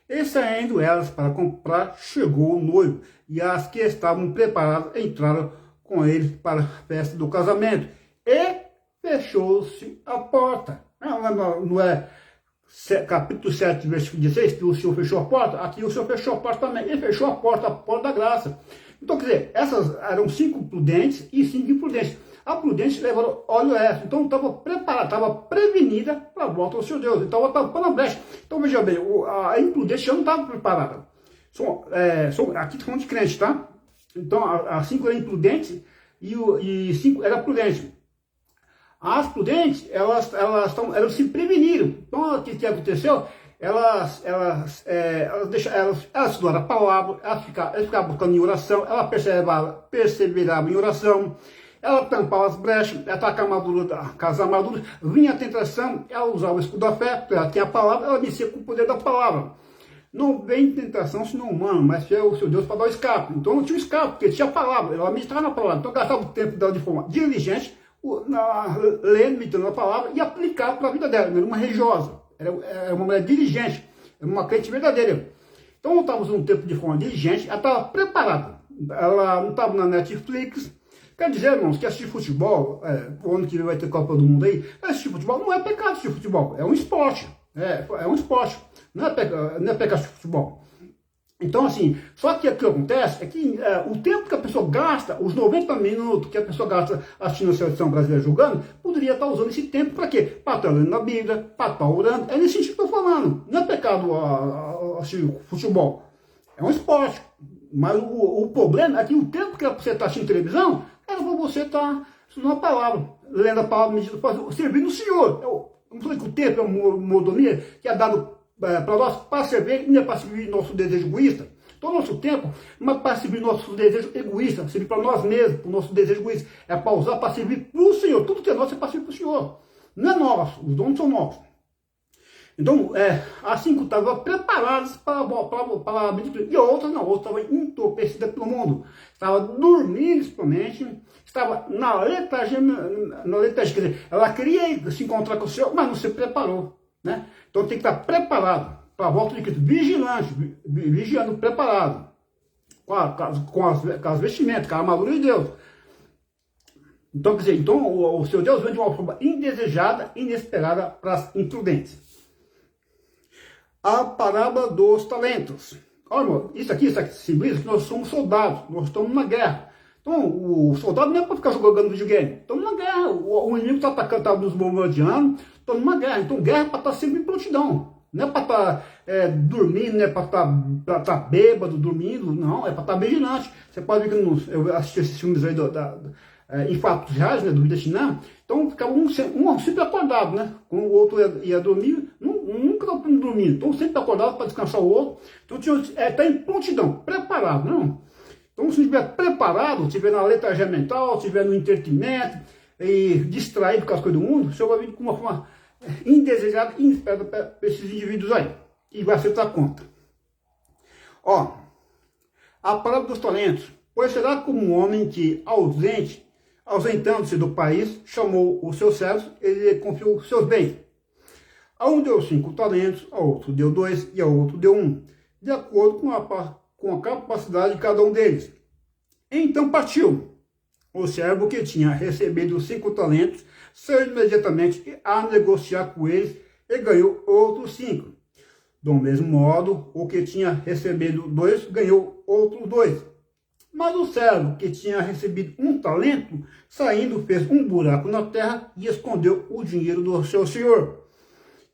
Speaker 1: E saindo elas para comprar, chegou o noivo, e as que estavam preparadas entraram com ele para a festa do casamento. E fechou-se a porta. Não é capítulo 7, versículo 16, que o Senhor fechou a porta? Aqui o Senhor fechou a porta também. Ele fechou a porta da graça. Então, quer dizer, essas eram 5 prudentes e 5 imprudentes. A prudente levou óleo extra, então estava preparada, estava prevenida para a volta do seu Deus. Então ela estava para a brecha. Então veja bem, a imprudente já não estava preparada. Aqui estamos de crente, tá? Então as 5 eram imprudentes e 5 eram prudentes. As prudentes, elas se preveniram. Então o que aconteceu? Elas estudaram a palavra, elas ficavam buscando em oração, elas perseveravam em oração. Ela tampava as brechas, ela atacava as armaduras, vinha a tentação, ela usava o escudo da fé, porque ela tinha a palavra, ela vencia com o poder da palavra. Não vem tentação senão humano, mas é o seu Deus para dar o escape. Então não tinha escape, porque tinha a palavra, ela meditava na palavra. Então gastava o tempo dela de forma diligente, lendo, meditando a palavra e aplicava para a vida dela. Ela era uma religiosa, era uma mulher diligente, era uma crente verdadeira. Então ela estava usando o tempo de forma diligente, ela estava preparada. Ela não estava na Netflix. Quer dizer, irmãos, que assistir futebol, o ano que vai ter Copa do Mundo aí, assistir futebol não é pecado assistir futebol, é um esporte. É um esporte, não é pecado assistir futebol. Então, assim, só que o que acontece é que o tempo que a pessoa gasta, os 90 minutos que a pessoa gasta assistindo a seleção brasileira jogando, poderia estar usando esse tempo para quê? Para estar lendo na Bíblia, para estar orando. É nesse sentido que eu estou falando. Não é pecado assistir futebol, é um esporte. Mas o problema é que o tempo que você está assistindo televisão, era para você estar estudando a palavra, lendo a palavra, servindo o Senhor. Eu não falei que o tempo é uma mordomia que é dado para nós para servir e não é para servir nosso desejo egoísta. todo o nosso tempo não é para servir nossos desejos egoístas, servir para nós mesmos, para o nosso desejo egoísta. É para usar para servir para o Senhor. Tudo que é nosso é para servir para o Senhor. Não é nosso, os dons são nossos. Então, assim que estavam preparados para a medicina. E outras não, outras estavam entorpecidas pelo mundo. Estava dormindo, principalmente. Estava na letargia, quer dizer, ela queria se encontrar com o Senhor, mas não se preparou. Né? Então tem que estar preparado para a volta de Cristo. Vigilante, vigiando, preparado. Com as vestimentas, com a armadura de Deus. Então, quer dizer, o seu Deus vem de uma forma indesejada, inesperada para as imprudentes. A parábola dos talentos. Olha, irmão, isso aqui simboliza que nós somos soldados, nós estamos numa guerra. Então, o soldado não é para ficar jogando videogame. Estamos numa guerra, o inimigo está atacando, está nos bombardeando, estamos numa guerra. Então, guerra é para estar sempre em prontidão. Não é para estar dormindo, não é para estar bêbado, dormindo, não, é para estar vigilante. Você pode ver que eu assisti esses filmes aí em fatos reais, né, do Vietnã, então ficava um sempre acordado, né? Quando o outro ia dormir, nunca estava dormindo, então sempre acordado para descansar o outro. Então está em prontidão, preparado, não? Então se estiver preparado, estiver na letargia mental, estiver no entretenimento, e distraído com as coisas do mundo, o senhor vai vir com uma forma indesejada e inesperada para esses indivíduos aí, e vai acertar a conta. Ó, a parábola dos talentos. Pois será como um homem que, ausentando-se do país, chamou os seus servos e lhe confiou os seus bens. A um deu 5 talentos, a outro deu 2 e a outro deu 1, de acordo com a capacidade de cada um deles. Então partiu. O servo que tinha recebido 5 talentos saiu imediatamente a negociar com eles e ganhou outros 5. Do mesmo modo, o que tinha recebido 2 ganhou outros 2. Mas o servo que tinha recebido 1 talento, saindo, fez um buraco na terra e escondeu o dinheiro do seu senhor.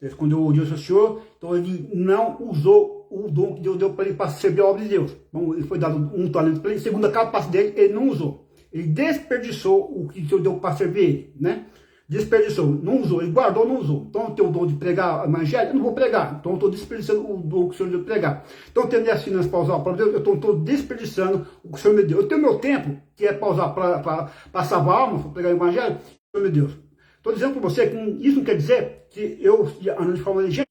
Speaker 1: Ele escondeu o dinheiro do seu senhor, então ele não usou o dom que Deus deu para ele para servir a obra de Deus. Então, ele foi dado 1 talento para ele, segundo a capacidade dele, ele não usou. Ele desperdiçou o que Deus deu para servir ele, né? Desperdiçou, não usou, ele guardou, não usou. Então eu tenho o dom de pregar o evangelho, eu não vou pregar. Então eu estou desperdiçando o dom que o Senhor deu de pregar. Então eu tenho minhas finanças para usar para Deus, eu estou desperdiçando o que o Senhor me deu. Eu tenho meu tempo, que é para usar para salvar a alma, para pregar o evangelho, o Senhor me deu. Estou dizendo para você que isso não quer dizer que eu ando de forma diligente.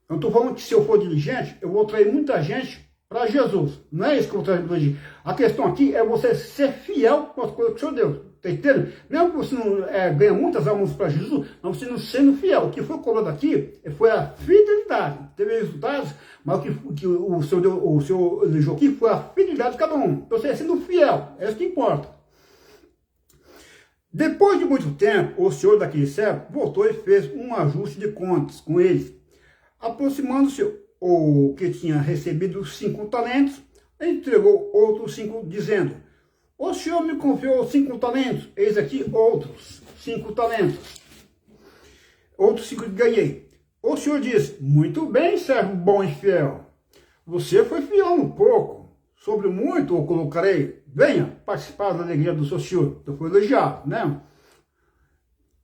Speaker 1: Eu estou falando que se eu for diligente, eu vou atrair muita gente para Jesus. Não é isso que eu vou trazer para Jesus. A questão aqui é você ser fiel com as coisas que o Senhor deu. Está entendendo? Mesmo que você não ganha muitas almas para Jesus, mas você não sendo fiel. O que foi cobrado aqui foi a fidelidade. Teve resultados, mas o que o Senhor elegeu aqui foi a fidelidade de cada um. Então você sendo fiel, é isso que importa. Depois de muito tempo, o senhor daquele servo voltou e fez um ajuste de contas com eles. Aproximando-se o que tinha recebido 5 talentos, entregou outros 5, dizendo: o senhor me confiou 5 talentos, eis aqui outros 5 talentos. Outros 5 que ganhei. O senhor disse: muito bem, servo bom e fiel. Você foi fiel no pouco, sobre muito o colocarei. Venha participar da alegria do seu senhor. Então foi elogiado, né?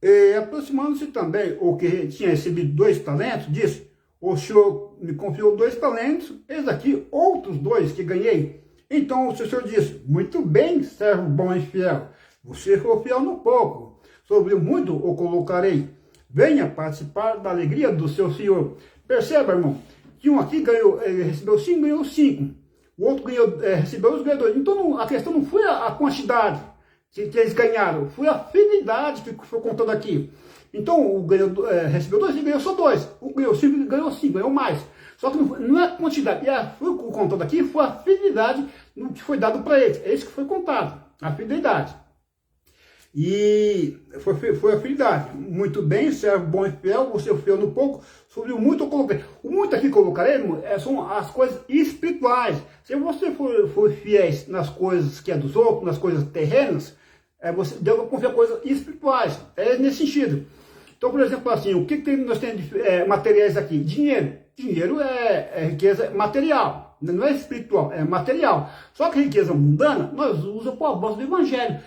Speaker 1: E aproximando-se também o que tinha recebido 2 talentos, disse: o senhor me confiou 2 talentos, eis aqui outros 2 que ganhei. Então o senhor disse: muito bem, servo bom e fiel. Você foi fiel no pouco, sobre muito o colocarei. Venha participar da alegria do seu senhor. Perceba, irmão, que um aqui recebeu 5, ganhou 5. O outro recebeu os ganhadores. Então a questão não foi a quantidade que eles ganharam, foi a fidelidade que foi contando aqui. Então o recebeu 2 e ganhou só 2. O ganhou 5 ganhou 5, ganhou mais. Só que não é a quantidade. Foi contado aqui, foi a fidelidade no que foi dado para eles. É isso que foi contado, a fidelidade. E foi a fidelidade. Muito bem, servo bom e fiel, você fiel no pouco, sobre o muito eu coloquei. O muito aqui colocarei, são as coisas espirituais. Se você for fiel nas coisas que é dos outros, nas coisas terrenas, Deus vai confiar coisas espirituais. É nesse sentido. Então, por exemplo, assim, o que nós temos de materiais aqui? Dinheiro. Dinheiro é riqueza material, não é espiritual, é material. Só que a riqueza mundana, nós usamos para a base do evangelho.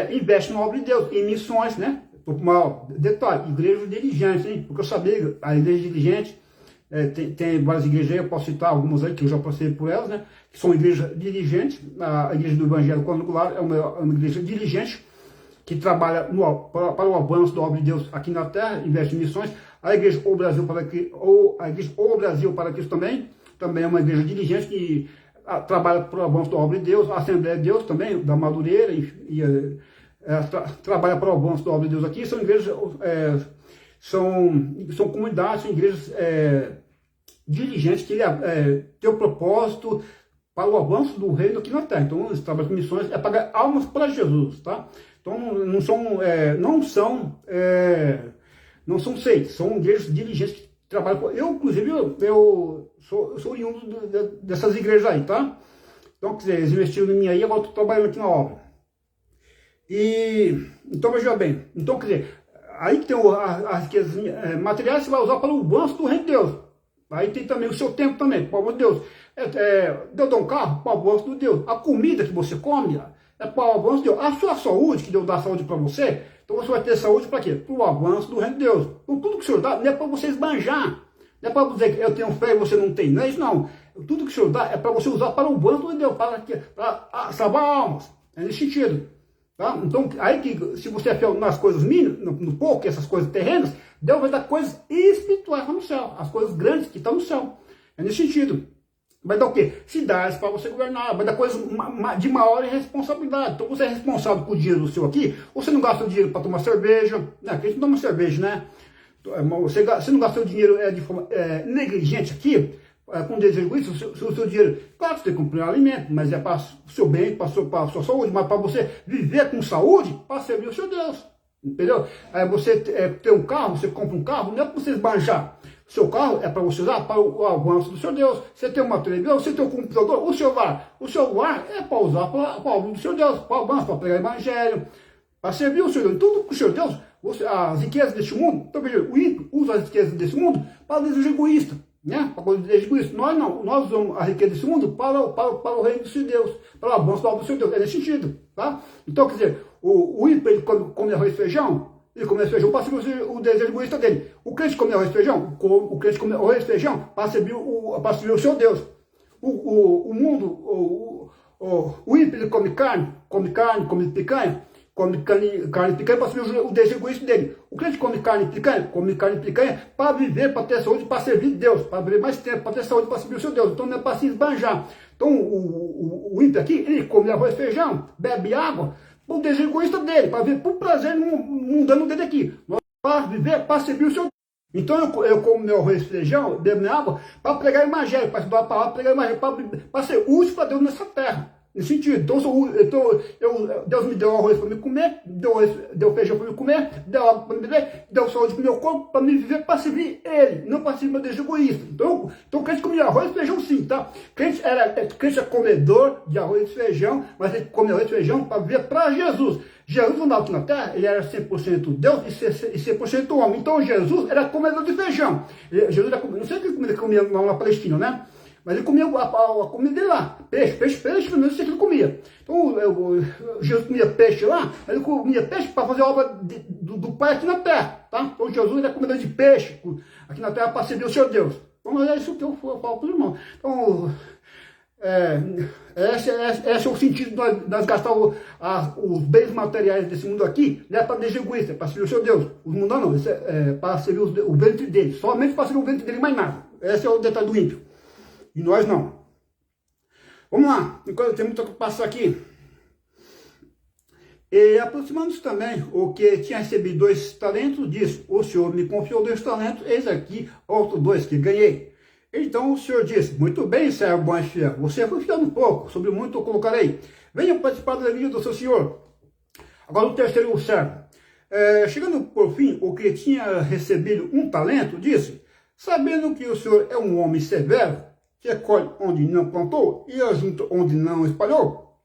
Speaker 1: Investe na obra de Deus, em missões, né? Detalhe, igreja diligente, hein? Porque eu sabia, a igreja diligente, tem várias igrejas aí, eu posso citar algumas aí, que eu já passei por elas, né? Que são igrejas dirigentes. A igreja do Evangelho Quadrangular é uma igreja dirigente, que trabalha para o avanço da obra de Deus aqui na terra, investe em missões. A igreja O Brasil para Cristo também é uma igreja dirigente que trabalha para o avanço da obra de Deus. A Assembleia de Deus também, da Madureira, trabalha para o avanço da obra de Deus aqui. São igrejas, são comunidades, são igrejas dirigentes que têm o propósito para o avanço do reino aqui na terra. Então, eles trabalham com missões, é pagar almas para Jesus, tá? Então, não são seitas, são igrejas dirigentes que trabalham com... Inclusive, eu sou oriundo dessas igrejas aí, tá? Então, quer dizer, eles investiram em mim aí, agora eu estou trabalhando aqui na obra. Então, veja bem, então, quer dizer, aí tem as riquezas materiais que você vai usar para o avanço do reino de Deus. Aí tem também o seu tempo também, para o amor de Deus. Deus dá um carro para o avanço de Deus. A comida que você come é para o avanço de Deus. A sua saúde, que Deus dá saúde para você, então você vai ter saúde para quê? Para o avanço do reino de Deus. Então tudo que o Senhor dá não é para você esbanjar. Não é para dizer que eu tenho fé e você não tem. Não é isso não. Tudo que o Senhor dá é para você usar para o avanço de Deus, para salvar almas. É nesse sentido. Tá? Então, aí que se você é fiel nas coisas mínimas, no pouco, essas coisas terrenas, Deus vai dar coisas espirituais no céu. As coisas grandes que estão no céu. É nesse sentido. Vai dar o quê? Cidades para você governar, vai dar coisas de maior responsabilidade. Então você é responsável por dinheiro do seu aqui, você não gasta o dinheiro para tomar cerveja, né? Porque a gente toma cerveja, né? Você não gasta o dinheiro de forma negligente aqui, com desejo egoísta, o seu dinheiro, claro que você tem que comprar um alimento, mas é para o seu bem, para a sua saúde, mas para você viver com saúde, para servir o seu Deus. Entendeu? Aí você tem um carro, você compra um carro, não é para você esbanjar. O seu carro é para você usar para o avanço do seu Deus. Você tem uma televisão, você tem um computador, o celular. O celular é para usar para o avanço do seu Deus, para o avanço, para pregar o evangelho, para servir o seu Deus. Tudo com o seu Deus, as riquezas deste mundo, então veja, o ímpio usa as riquezas desse mundo para o desejo egoísta. Né? Para o desejo egoísta. Nós não, nós usamos a riqueza desse mundo para o reino do seu Deus, para o avanço da obra do seu Deus. É nesse sentido. Tá? Então, quer dizer, o ímpio ele come arroz e feijão, ele come arroz e feijão para servir o desejo egoísta dele. O crente come arroz e feijão, o crente come arroz e feijão para servir o seu Deus. O mundo, o ímpio ele come carne, come picanha, come carne e picanha para servir o desejo egoísta dele. O crente come carne e picanha para viver, para ter saúde, para servir Deus, para viver mais tempo, para ter saúde, para servir o seu Deus. Então não é para se esbanjar. Então o ímpio aqui, ele come arroz e feijão, bebe água, para o desejo egoísta dele, para viver por prazer mundano dele aqui. Para viver, para servir o seu Deus. Então eu como meu arroz e feijão, bebo minha água, para pregar o evangelho, para estudar a palavra, pregar o evangelho, para ser útil para Deus nessa terra. Nesse sentido, então Deus me deu arroz para me comer, deu feijão para me comer, deu água para me beber, deu saúde para o meu corpo, para me viver, para servir Ele, não para servir meu desejo egoísta. Então o crente comia arroz e feijão sim, tá? Crente é comedor de arroz e feijão, mas ele come arroz e feijão para viver para Jesus. Jesus, quando aqui na terra, ele era 100% Deus e 100% homem. Então Jesus era comedor de feijão. Jesus era, não sei o que ele comia lá na Palestina, né? Mas ele comia a comida dele lá. Peixe, pelo menos sei que ele comia. Então, Jesus comia peixe lá, mas ele comia peixe para fazer a obra do Pai aqui na terra. Tá? Então, Jesus era comedor de peixe aqui na terra para servir o seu Deus. Então, é isso que eu falo para os irmãos. Então, esse é o sentido de nós gastar os bens materiais desse mundo aqui, não é para desejo egoísta, é para servir o seu Deus. Os mundanos não, isso é para servir o ventre dele, somente para servir o ventre dele, mais nada. Esse é o detalhe do ímpio. E nós não. Vamos lá, enquanto tem muito que passar aqui. E aproximando-se também, o que tinha recebido 2 talentos, disse: o Senhor me confiou 2 talentos, eis aqui outros 2 que ganhei. Então o Senhor disse: muito bem, servo bom e fiel, você foi fiel um pouco, sobre muito eu colocarei. Venha participar da alegria do seu Senhor. Agora o terceiro servo. Chegando por fim, o que tinha recebido 1 talento, disse: sabendo que o Senhor é um homem severo, que colhe onde não plantou e ajunta onde não espalhou,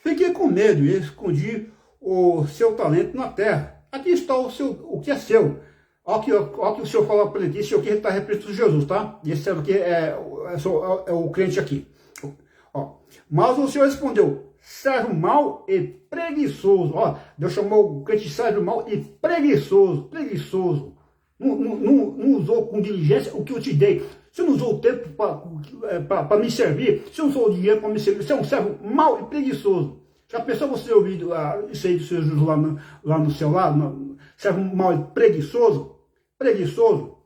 Speaker 1: fiquei com medo e escondi o seu talento na terra. Aqui está o que é seu. Olha que o Senhor fala para ele, isso aqui está representando Jesus, tá? E esse servo aqui é o crente aqui. Ó. Mas o Senhor respondeu: servo mau e preguiçoso. Ó, Deus chamou o crente de servo mau e preguiçoso. não usou com diligência o que eu te dei. Você não usou o tempo para me servir. Você não usou o dinheiro para me servir. Você é um servo mau e preguiçoso. Já pensou você ouvir isso aí do Senhor Jesus lá no seu lado? Servo mau e preguiçoso? Preguiçoso.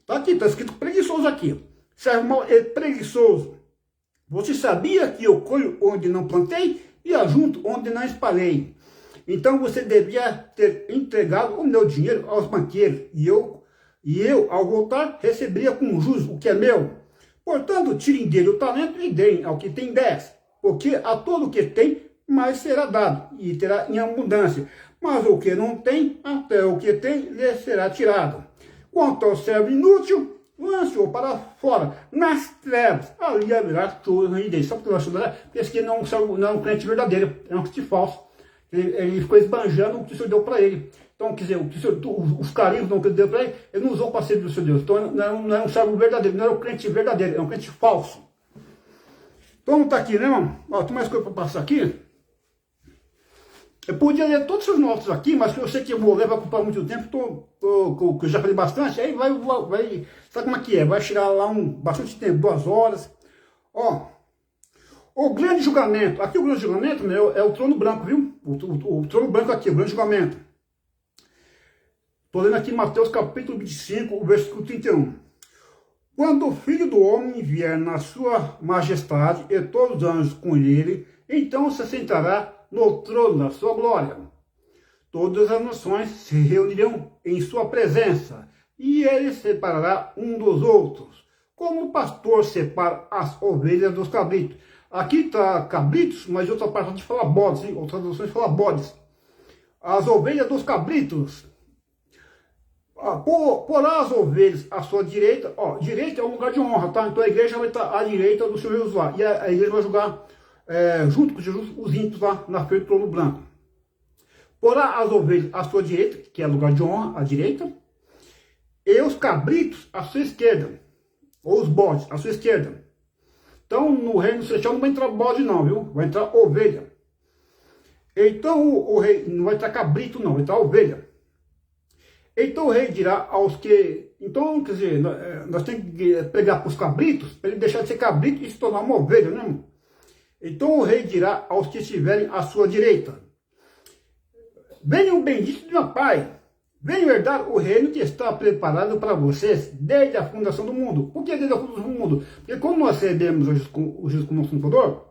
Speaker 1: Tá aqui, tá escrito preguiçoso aqui. Servo mau e preguiçoso. Você sabia que eu colho onde não plantei e ajunto onde não espalhei? Então você devia ter entregado o meu dinheiro aos banqueiros, e eu, ao voltar, receberia com juros o que é meu. Portanto, tirem dele o talento e deem ao que tem 10, porque a todo o que tem, mais será dado, e terá em abundância. Mas o que não tem, até o que tem, lhe será tirado. Quanto ao servo inútil, lance-o para fora, nas trevas, ali haverá choro e dele. Só porque esse aqui não é um crente verdadeiro, é um crente falso. Ele ficou esbanjando o que o Senhor deu para ele. Então, quer dizer, os carinhos que ele deu para ele, ele não usou para servir o seu Deus. Então, não é um servo verdadeiro, não era um crente verdadeiro, é um crente falso. Então, não está aqui, né, irmão? Ó, tem mais coisa para passar aqui. Eu podia ler todos os notas aqui, mas eu sei que eu vou ler, vai ocupar muito tempo, que eu já falei bastante, aí vai, sabe como é que é? Vai tirar lá bastante tempo, 2 horas. Ó, o grande julgamento, aqui o grande julgamento, meu, é o trono branco, viu? O trono branco aqui, o grande julgamento. Estou lendo aqui Mateus capítulo 25, o versículo 31. Quando o Filho do Homem vier na sua majestade e todos os anjos com ele, então se sentará no trono da sua glória. Todas as nações se reunirão em sua presença, e ele separará um dos outros, como o pastor separa as ovelhas dos cabritos. Aqui está cabritos, mas outra parte a gente fala bodes, hein? Outras traduções fala bodes. As ovelhas dos cabritos. Porá as ovelhas à sua direita. Ó, direita é um lugar de honra, tá? Então a igreja vai estar à direita do Senhor Jesus lá. E a igreja vai julgar junto com Jesus os ímpios lá na frente do trono branco. Porá as ovelhas à sua direita, que é lugar de honra, à direita. E os cabritos à sua esquerda. Ou os bodes à sua esquerda. Então, no reino celestial não vai entrar bode não, viu? Vai entrar ovelha. Então, o rei não vai entrar cabrito não, vai entrar ovelha. Então, o rei dirá aos que... Então, quer dizer, nós temos que pregar para os cabritos, para ele deixar de ser cabrito e se tornar uma ovelha, né, irmão? Então, o rei dirá aos que estiverem à sua direita: venham benditos de meu Pai, venham herdar o reino que está preparado para vocês desde a fundação do mundo. Por que desde a fundação do mundo? Porque quando nós recebemos o Jesus como nosso Salvador,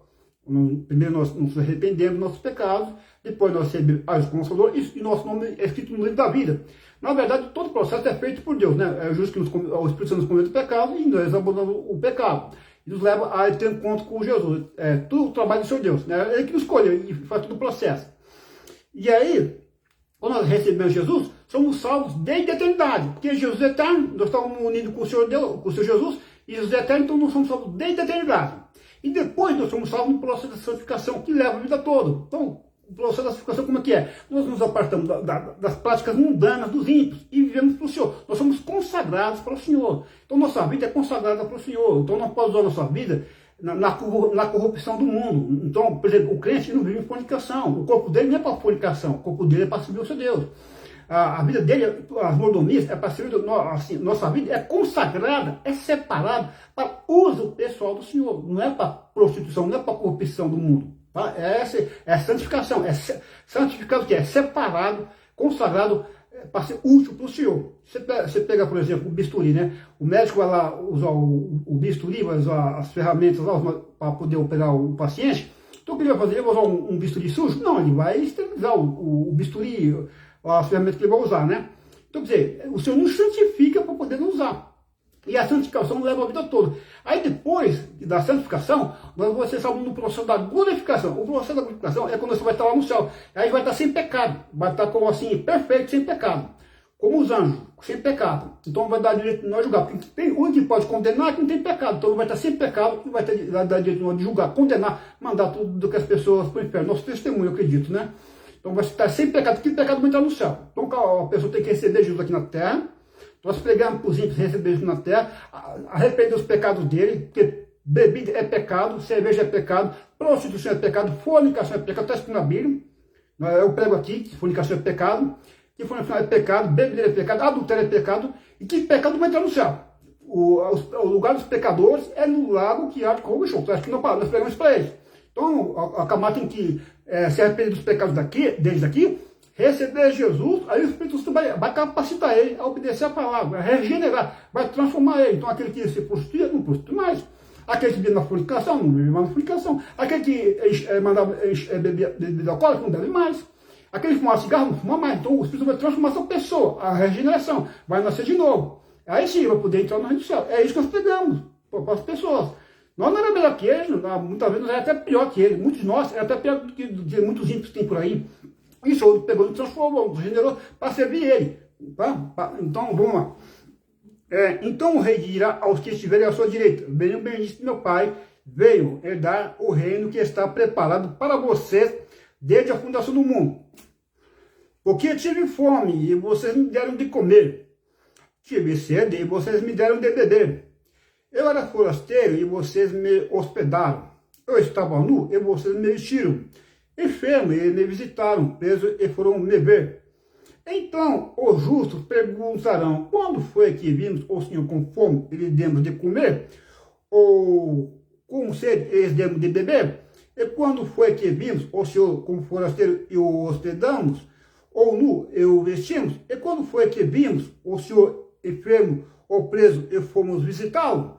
Speaker 1: primeiro nós nos arrependemos dos nossos pecados, depois nós recebemos a Jesus como Salvador e nosso nome é escrito no livro da vida. Na verdade, todo o processo é feito por Deus, né? É justo que o Espírito Santo nos convence do pecado e nós abandonamos o pecado. E nos leva a ter encontro com Jesus. É tudo o trabalho do Senhor Deus, né? Ele que nos escolheu e faz todo o processo. E aí, quando nós recebemos Jesus, somos salvos desde a eternidade. Porque Jesus é eterno, nós estamos unidos com o Senhor Deus, com o Senhor Jesus, e Jesus é eterno, então nós somos salvos desde a eternidade. E depois nós somos salvos no processo de santificação, que leva a vida toda. Então, o processo da santificação como é que é? Nós nos apartamos das práticas mundanas dos ímpios e vivemos para o Senhor. Nós somos consagrados para o Senhor. Então nossa vida é consagrada para o Senhor. Então não pode usar nossa vida na corrupção do mundo. Então, por exemplo, o crente não vive em fornicação. O corpo dele não é para fornicação. O corpo dele é para servir o seu Deus. A vida dele, as mordomias, é para servir, assim, nossa vida é consagrada, é separada para uso pessoal do Senhor. Não é para prostituição, não é para corrupção do mundo. Tá? É santificação. É santificado que é separado, consagrado para ser útil para o Senhor. Você pega, por exemplo, o bisturi, né? O médico vai lá usar o bisturi, vai usar as ferramentas lá para poder operar o paciente. Então o que ele vai fazer? Ele vai usar um bisturi sujo? Não, ele vai esterilizar o bisturi, as ferramentas que ele vai usar, né? Então, quer dizer, o Senhor nos santifica para poder usar. E a santificação leva a vida toda. Aí depois da santificação, nós vamos ser salvos no processo da glorificação. O processo da glorificação é quando você vai estar lá no céu. Aí vai estar sem pecado. Vai estar como assim, perfeito, sem pecado. Como os anjos, sem pecado. Então vai dar direito de nós julgar. Porque tem um que pode condenar que não tem pecado. Então vai estar sem pecado e vai dar direito de nós de julgar, condenar, mandar tudo do que as pessoas para o inferno. Nosso testemunho, eu acredito, né? Então vai estar sem pecado, porque pecado vai entrar no céu. Então a pessoa tem que receber Jesus aqui na terra. Nós pregamos para os ímpios receber Jesus na terra, arrepender os pecados dele, porque bebida é pecado, cerveja é pecado, prostituição é pecado, fornicação é pecado, está escrito na Bíblia. Eu prego aqui que fornicação é pecado. que fornicação é pecado, bebedeira é pecado, adultério é pecado, e que pecado vai entrar no céu. O lugar dos pecadores é no lago que arde com fogo e enxofre. Acho que nós pregamos para eles. Então, a camada tem que se arrepender dos pecados deles aqui, receber Jesus, aí o Espírito Santo vai capacitar ele a obedecer a palavra, vai regenerar, vai transformar ele. Então, aquele que se prostitui, não prostitui mais. Aquele que vive na fornicação, não vive mais na fornicação. Aquele que mandava beber bebida alcoólica, não deve mais. Aquele que fumava cigarro, não fuma mais. Então, o Espírito vai transformar essa pessoa, a regeneração, vai nascer de novo. Aí sim, vai poder entrar no reino do céu. É isso que nós pregamos para as pessoas. Nós não era melhor que eles, muitas vezes nós era até pior que eles. Muitos de nós era até pior do que muitos ímpios que tem por aí. Isso ele pegou e transformou, regenerou para servir ele. Então, vamos lá. Então o rei dirá aos que estiverem à sua direita: venham, bendito meu pai, venham herdar o reino que está preparado para vocês desde a fundação do mundo. Porque tive fome e vocês me deram de comer. Tive sede e vocês me deram de beber. Eu era forasteiro e vocês me hospedaram. Eu estava nu e vocês me vestiram. Enfermo e me visitaram. Preso e foram me ver. Então os justos perguntarão: quando foi que vimos o Senhor com fome e lhe demos de comer? Ou com sede e lhe demos de beber? E quando foi que vimos o Senhor como forasteiro e o hospedamos? Ou nu e o vestimos? E quando foi que vimos o Senhor enfermo ou preso e fomos visitá-lo?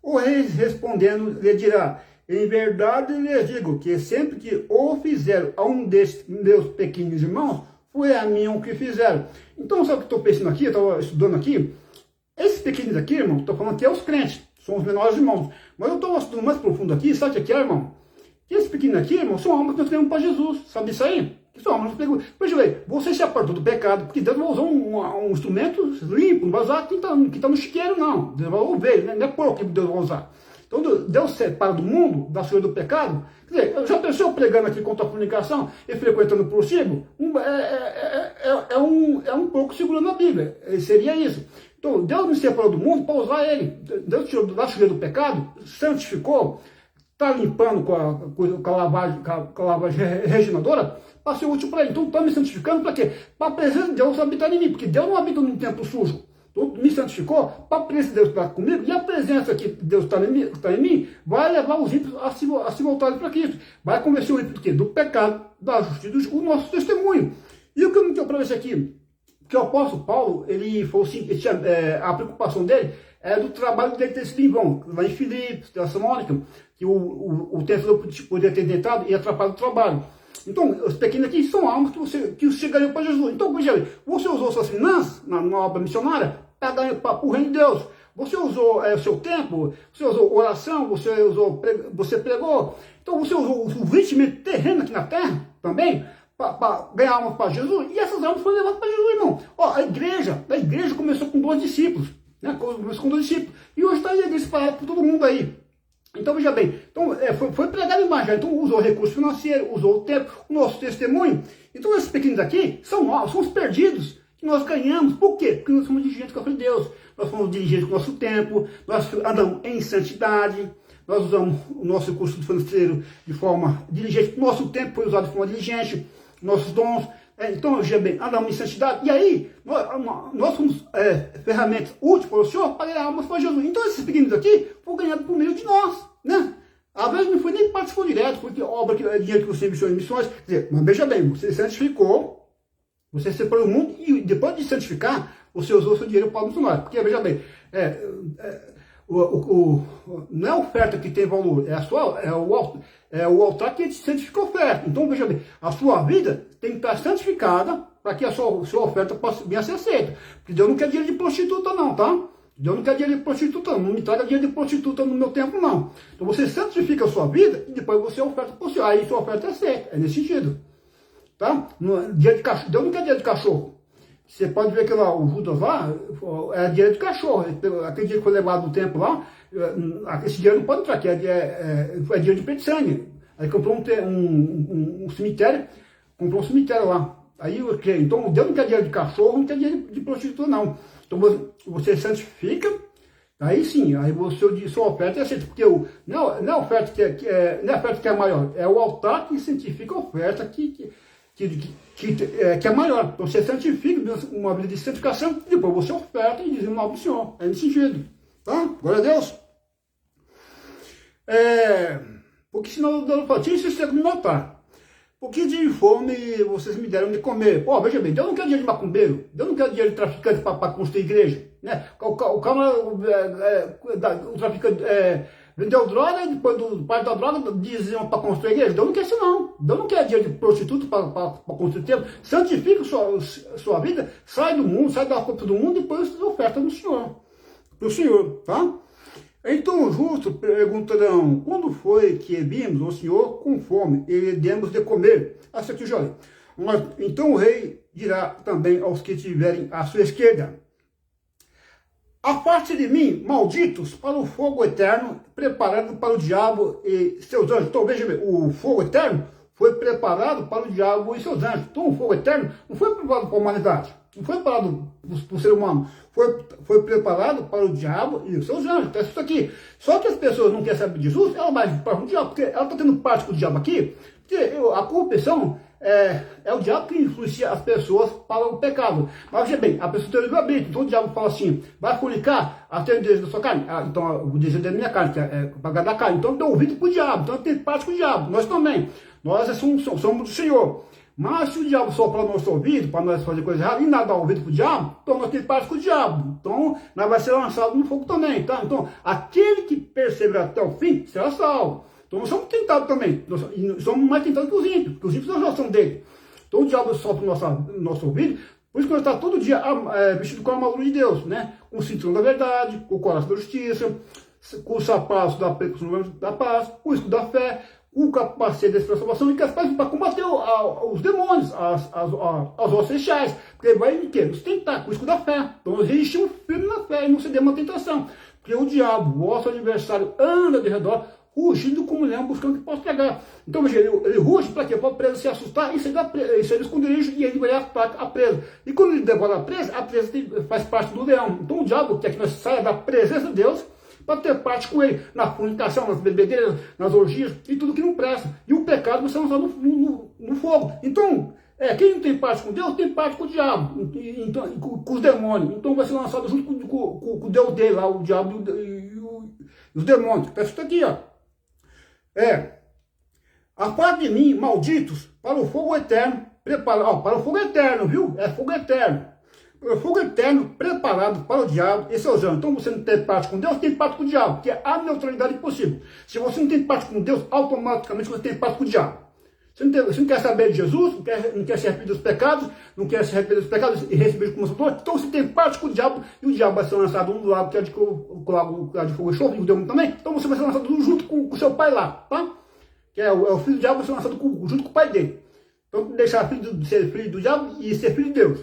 Speaker 1: O rei respondendo lhe dirá: em verdade lhes digo que sempre que o fizeram a um desses meus pequenos irmãos, foi a mim o que fizeram. Então, sabe o que estou pensando aqui? Eu estava estudando aqui. Esses pequenos aqui, irmão, estou falando que é os crentes, são os menores irmãos. Mas eu estou estudando mais profundo aqui, sabe o que é, irmão? Que esses pequenos aqui, irmão, são almas que nós temos para Jesus. Sabe disso aí? Que são almas que nós temos. Veja bem, você se apartou do pecado, porque Deus vai usar um instrumento limpo, não vai usar que está no chiqueiro, não. Deus vai ouvir, né? Não é pouco que Deus vai usar. Então Deus separa do mundo, da sujeira do pecado. Quer dizer, eu já pensou pregando aqui contra a fornicação e frequentando o prostíbulo? É um pouco segurando a Bíblia. Seria isso. Então Deus me separou do mundo para usar ele. Deus tirou da sujeira do pecado, santificou, está limpando com a lavagem regeneradora, para ser útil para ele. Então está me santificando para quê? Para a presença de Deus habitar em mim, porque Deus não habita num templo sujo. Então, me santificou para a presença de Deus estar comigo, e a presença que Deus está em mim vai levar os ímpios a se voltarem para Cristo. Vai convencer o ímpio do quê? Do pecado, da justiça, o nosso testemunho. E o que eu não tenho para ver isso aqui? Que o apóstolo Paulo, ele falou assim, a preocupação dele é do trabalho dele ter sido em vão. Lá em Filipos, Tessalônica, que o templo poderia ter deitado e atrapalhado o trabalho. Então, os pequenos aqui são almas que você ganhou para Jesus. Então, você usou suas finanças na obra missionária para o reino de Deus. Você usou o seu tempo, você usou oração, você pregou. Então, você usou o investimento terreno aqui na terra também para ganhar almas para Jesus. E essas almas foram levadas para Jesus, irmão. Ó, a igreja começou com 2 discípulos. Né? Começou com 2 discípulos. E hoje está a igreja espalhada por todo mundo aí. Então, veja bem, então, foi pregado embaixo, então usou o recurso financeiro, usou o tempo, o nosso testemunho. Então, esses pequenos aqui são os perdidos que nós ganhamos. Por quê? Porque nós somos diligentes com a fé de Deus, nós somos diligentes com o nosso tempo, nós andamos em santidade, nós usamos o nosso recurso financeiro de forma diligente, nosso tempo foi usado de forma diligente, nossos dons. Então, veja bem, andamos em santidade, e aí nós somos ferramentas úteis para o Senhor para ganhar almas para Jesus. Então, esses pequenos aqui foram ganhados por meio de nós, né? Às vezes não foi nem participou direto, porque obra dinheiro que você investiu em missões. Quer dizer, mas veja bem, você santificou, você separou o mundo, e depois de santificar, você usou o seu dinheiro para o missionário. Porque, veja bem, não é a oferta que tem valor, é o altar que santifica a oferta. Então, veja bem, a sua vida tem que estar santificada para que a sua oferta possa vir a ser aceita. Porque Deus não quer dinheiro de prostituta não, tá? Deus não quer dinheiro de prostituta não me traga dinheiro de prostituta no meu tempo não. Então você santifica a sua vida e depois você oferta para o Senhor. Aí sua oferta é aceita, é nesse sentido. Tá? Dinheiro de cachorro, Deus não quer dinheiro de cachorro. Você pode ver que lá, o Judas lá, é dinheiro de cachorro. Aquele dinheiro que foi levado do templo lá, esse dinheiro não pode entrar aqui, é dinheiro de pé de sangue. Aí comprou um cemitério, lá. Aí, então, Deus não quer dinheiro de cachorro, não quer dinheiro de prostituta, não. Então, você santifica, aí sim, aí sua oferta é aceita. Porque não é a oferta que é maior, é o altar que santifica a oferta, que que é maior. Então você santifica, uma vida de santificação, e depois você oferta e diz o nome do Senhor. É nesse sentido. Tá? Glória a Deus. Porque senão Deus fala, tira esse seco do meu altar. Porque de fome vocês me deram de comer. Pô, veja bem, Deus não quer dinheiro de macumbeiro. Deus não quer dinheiro de traficante para construir igreja. Né? O traficante vendeu droga e depois do parte da droga diziam para construir igreja. Deus não quer isso não. Deus não quer dinheiro de prostituto para construir templo. Santifica sua vida, sai do mundo, sai da culpa do mundo e depois oferta no Senhor. Para o Senhor, tá? Então os justos perguntarão, quando foi que vimos o Senhor com fome e lhe demos de comer? Essa aqui já li. Então o rei dirá também aos que estiverem à sua esquerda, afaste de mim, malditos, para o fogo eterno, preparado para o diabo e seus anjos. Então veja bem, o fogo eterno foi preparado para o diabo e seus anjos. Então o fogo eterno não foi preparado para a humanidade, não foi preparado para o ser humano, foi preparado para o diabo e os seus anjos. Então isso aqui. Só que as pessoas não querem saber de Jesus, ela vai para o diabo, porque ela está tendo parte com o diabo aqui, porque a corrupção é o diabo que influencia as pessoas para o pecado. Mas veja bem, a pessoa tem o livre-arbítrio. Então o diabo fala assim, vai fornicar até o desejo da sua carne. Então o desejo da minha carne, que é pagar da carne. Então tem ouvido para o diabo, então tem parte com o diabo. Nós também. Nós somos do Senhor. Mas se o diabo sopra no nosso ouvido, para nós fazer coisa errada, e nada dá ouvido para o diabo, então nós temos parte com o diabo. Então nós vai ser lançado no fogo também, tá? Então aquele que perseverar até o fim será salvo. Então nós somos tentados também, nós somos mais tentados que os ímpios já são dele. Então o diabo sopra no nosso ouvido, por isso que nós estamos todo dia vestido com a armadura de Deus, né? Com o cinturão da verdade, com o coração da justiça, com o sapato da paz, com o escudo da fé, o capacete da transformação e capaz para combater os demônios, as ossos celestiais, porque ele vai nos tentar com o escudo da fé. Então nós resistimos firme na fé e não cedemos à tentação, porque o diabo, o vosso adversário, anda de redor, rugindo como leão, buscando que possa pegar. Então veja, ele ruge para quê? Para a presa se assustar e sair do esconderijo e ele vai atacar a presa. E quando ele devora a presa faz parte do leão. Então o diabo quer que nós saia da presença de Deus para ter parte com ele, na fornicação, nas bebedeiras, nas orgias e tudo que não presta. E o pecado vai ser lançado no fogo. Então, quem não tem parte com Deus, tem parte com o diabo, então, com os demônios. Então vai ser lançado junto com o Deus dele lá, o diabo e os demônios. Peço isso aqui, ó. Aparte de mim, malditos, para o fogo eterno, preparado, para o fogo eterno, viu? É fogo eterno. O fogo eterno preparado para o diabo e seus anjos. Então você não tem parte com Deus, tem parte com o diabo, que é a neutralidade possível. Se você não tem parte com Deus, automaticamente você tem parte com o diabo. Você não quer saber de Jesus, não quer se arrepender dos pecados, não quer se arrepender dos pecados e receber como Salvador, então você tem parte com o diabo e o diabo vai ser lançado um do lado que é de fogo e enxofre, e o demônio também, então você vai ser lançado junto com o seu pai lá, tá? Que é o filho do diabo, vai ser lançado junto com o pai dele. Então deixar ser filho do diabo e ser filho de Deus.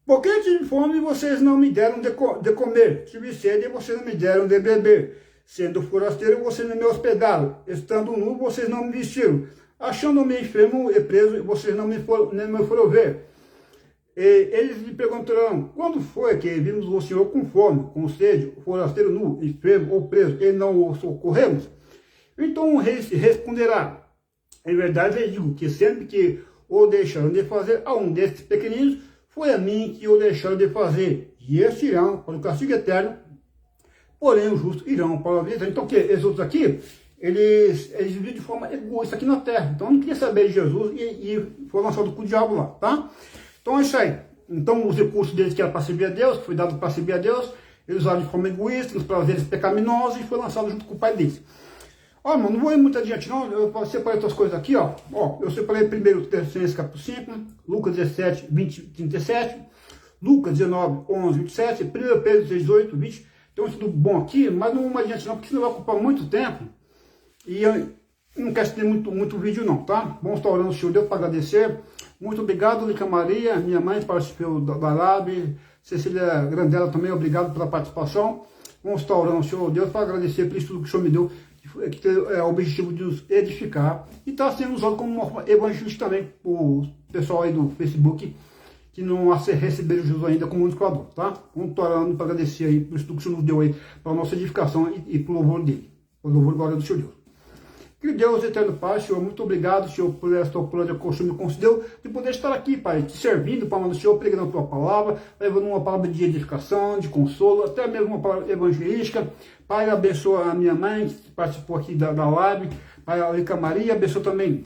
Speaker 1: Porque tive fome e vocês não me deram de comer, tive sede e vocês não me deram de beber. Sendo forasteiro, vocês não me hospedaram. Estando nu, vocês não me vestiram. Achando-me enfermo e preso, vocês não me foram ver. E eles lhe perguntarão, quando foi que vimos o Senhor com fome, com sede, forasteiro nu, enfermo ou preso, e não o socorremos? Então o rei responderá, em verdade eu digo que sempre que o deixaram de fazer a um destes pequeninos, foi a mim que o deixaram de fazer. E estes irão para o castigo eterno, porém os justos irão para a vida eterna. Então o que? Esses outros aqui, eles vivem de forma egoísta aqui na terra. Então não queria saber de Jesus e foi lançado com o diabo lá, tá? Então é isso aí. Então os recursos deles que era para servir a Deus, que foi dado para servir a Deus, eles usaram de forma egoísta, nos prazeres pecaminosos e foi lançado junto com o pai deles. Ó, mano, não vou ir muito adiante não, eu separei outras coisas aqui, ó. Eu separei primeiro Tessalonicenses capítulo 5, Lucas 17, 20, 37, Lucas 19, 11, 27, 1 Pedro 6, 18, 20. Tem um estudo bom aqui, mas não vou adiante não, porque senão vai ocupar muito tempo. E eu não quero ter muito vídeo não, tá? Vamos estar orando ao Senhor Deus para agradecer. Muito obrigado, Lica Maria, minha mãe, participou da live. Cecília Grandela também, obrigado pela participação. Vamos estar orando ao Senhor Deus para agradecer por isso tudo que o Senhor me deu, que é o objetivo de nos edificar. E está sendo usado como uma forma evangelista também, o pessoal aí do Facebook, que não receberam Jesus ainda como único Salvador, tá? Vamos estar orando para agradecer aí por isso tudo que o Senhor nos deu aí, para a nossa edificação e para o louvor dele, para o louvor e glória do Senhor Deus. Que Deus eterno Pai, Senhor, muito obrigado, Senhor, por esta oportunidade que o Senhor me concedeu de poder estar aqui, Pai, te servindo, Pai, do Senhor, pregando a Tua palavra, levando uma palavra de edificação, de consolo, até mesmo uma palavra evangelística. Pai, abençoa a minha mãe, que participou aqui da live, Pai, a Lica Maria, abençoa também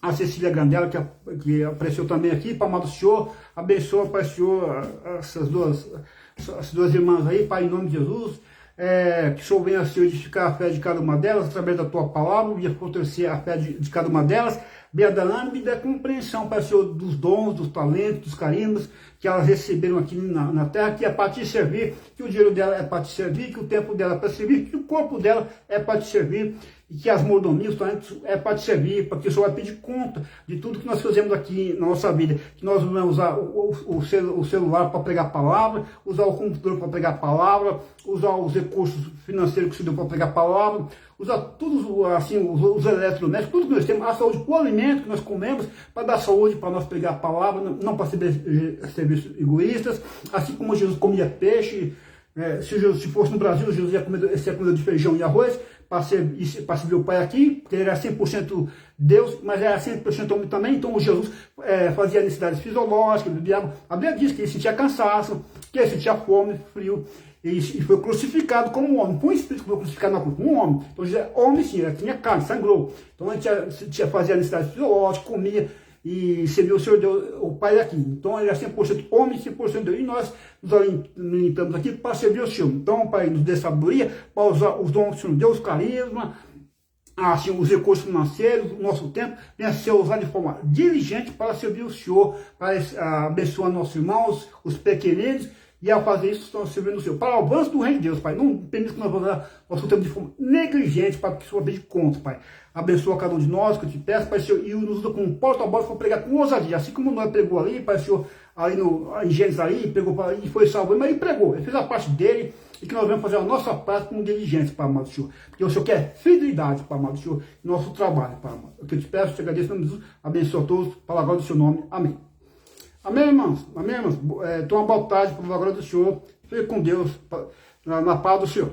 Speaker 1: a Cecília Grandela, que apareceu também aqui, Pai, amado Senhor, abençoa, Pai, Senhor, essas duas irmãs aí, Pai, em nome de Jesus. Que o Senhor venha, Senhor, edificar a fé de cada uma delas, através da Tua palavra, e fortalecer a fé de cada uma delas, me dê compreensão, Pai, Senhor, dos dons, dos talentos, dos carismas que elas receberam aqui na terra, que é para te servir, que o dinheiro dela é para te servir, que o tempo dela é para te servir, que o corpo dela é para te servir, e que as mordomias, os talentos é para te servir, porque o Senhor vai pedir conta de tudo que nós fazemos aqui na nossa vida, que nós vamos usar o celular para pregar a palavra, usar o computador para pregar a palavra, usar os recursos financeiros que se deu para pregar a palavra, usar tudo assim, os eletrodomésticos, tudo que nós temos, a saúde, o alimento que nós comemos, para dar saúde, para nós pregar a palavra, não para serviços egoístas, assim como Jesus comia peixe. Se fosse no Brasil, Jesus ia comer de feijão e arroz, para servir o Pai aqui, porque ele era 100% Deus, mas era 100% homem também. Então Jesus fazia necessidades fisiológicas, bebia água. A Bíblia diz que ele sentia cansaço, que ele sentia fome, frio, e foi crucificado como um homem. Foi um espírito que foi crucificado na cruz, um homem. Então Jesus era homem sim, ele tinha carne, sangrou. Então ele fazia necessidades fisiológicas, comia, e serviu o Senhor Deus, o Pai aqui. Então ele é 100% homem, 100% Deus. E nós nos alimentamos aqui para servir o Senhor. Então, Pai, nos dê sabedoria para usar os dons do Senhor Deus, o carisma, assim, os recursos financeiros, o nosso tempo, venha ser usado de forma diligente para servir o Senhor, para abençoar nossos irmãos, os pequeninos. E ao fazer isso, estamos servindo o Senhor. Para o avanço do reino de Deus, Pai. Não permita que nós vamos usar nosso tempo de forma negligente, para que o Senhor pedir conta, Pai. Abençoa cada um de nós, que eu te peço, Pai, Senhor, e nos usa como porta-voz para pregar com ousadia. Assim como nós pregou ali, Pai, Senhor, ali em Gênesis ali, pregou e foi salvo, mas ele pregou, ele fez a parte dele, e que nós vamos fazer a nossa parte com diligência, Pai amado Senhor. Porque o Senhor quer fidelidade, Pai amado Senhor, no nosso trabalho, Pai amado. O que eu te peço, te agradeço, em nome de Jesus, abençoa a todos, para a glória do seu nome. Amém. Amém, irmãos? Amém, irmãos? Então, uma boa tarde, para a glória do Senhor. Fique com Deus, na paz do Senhor.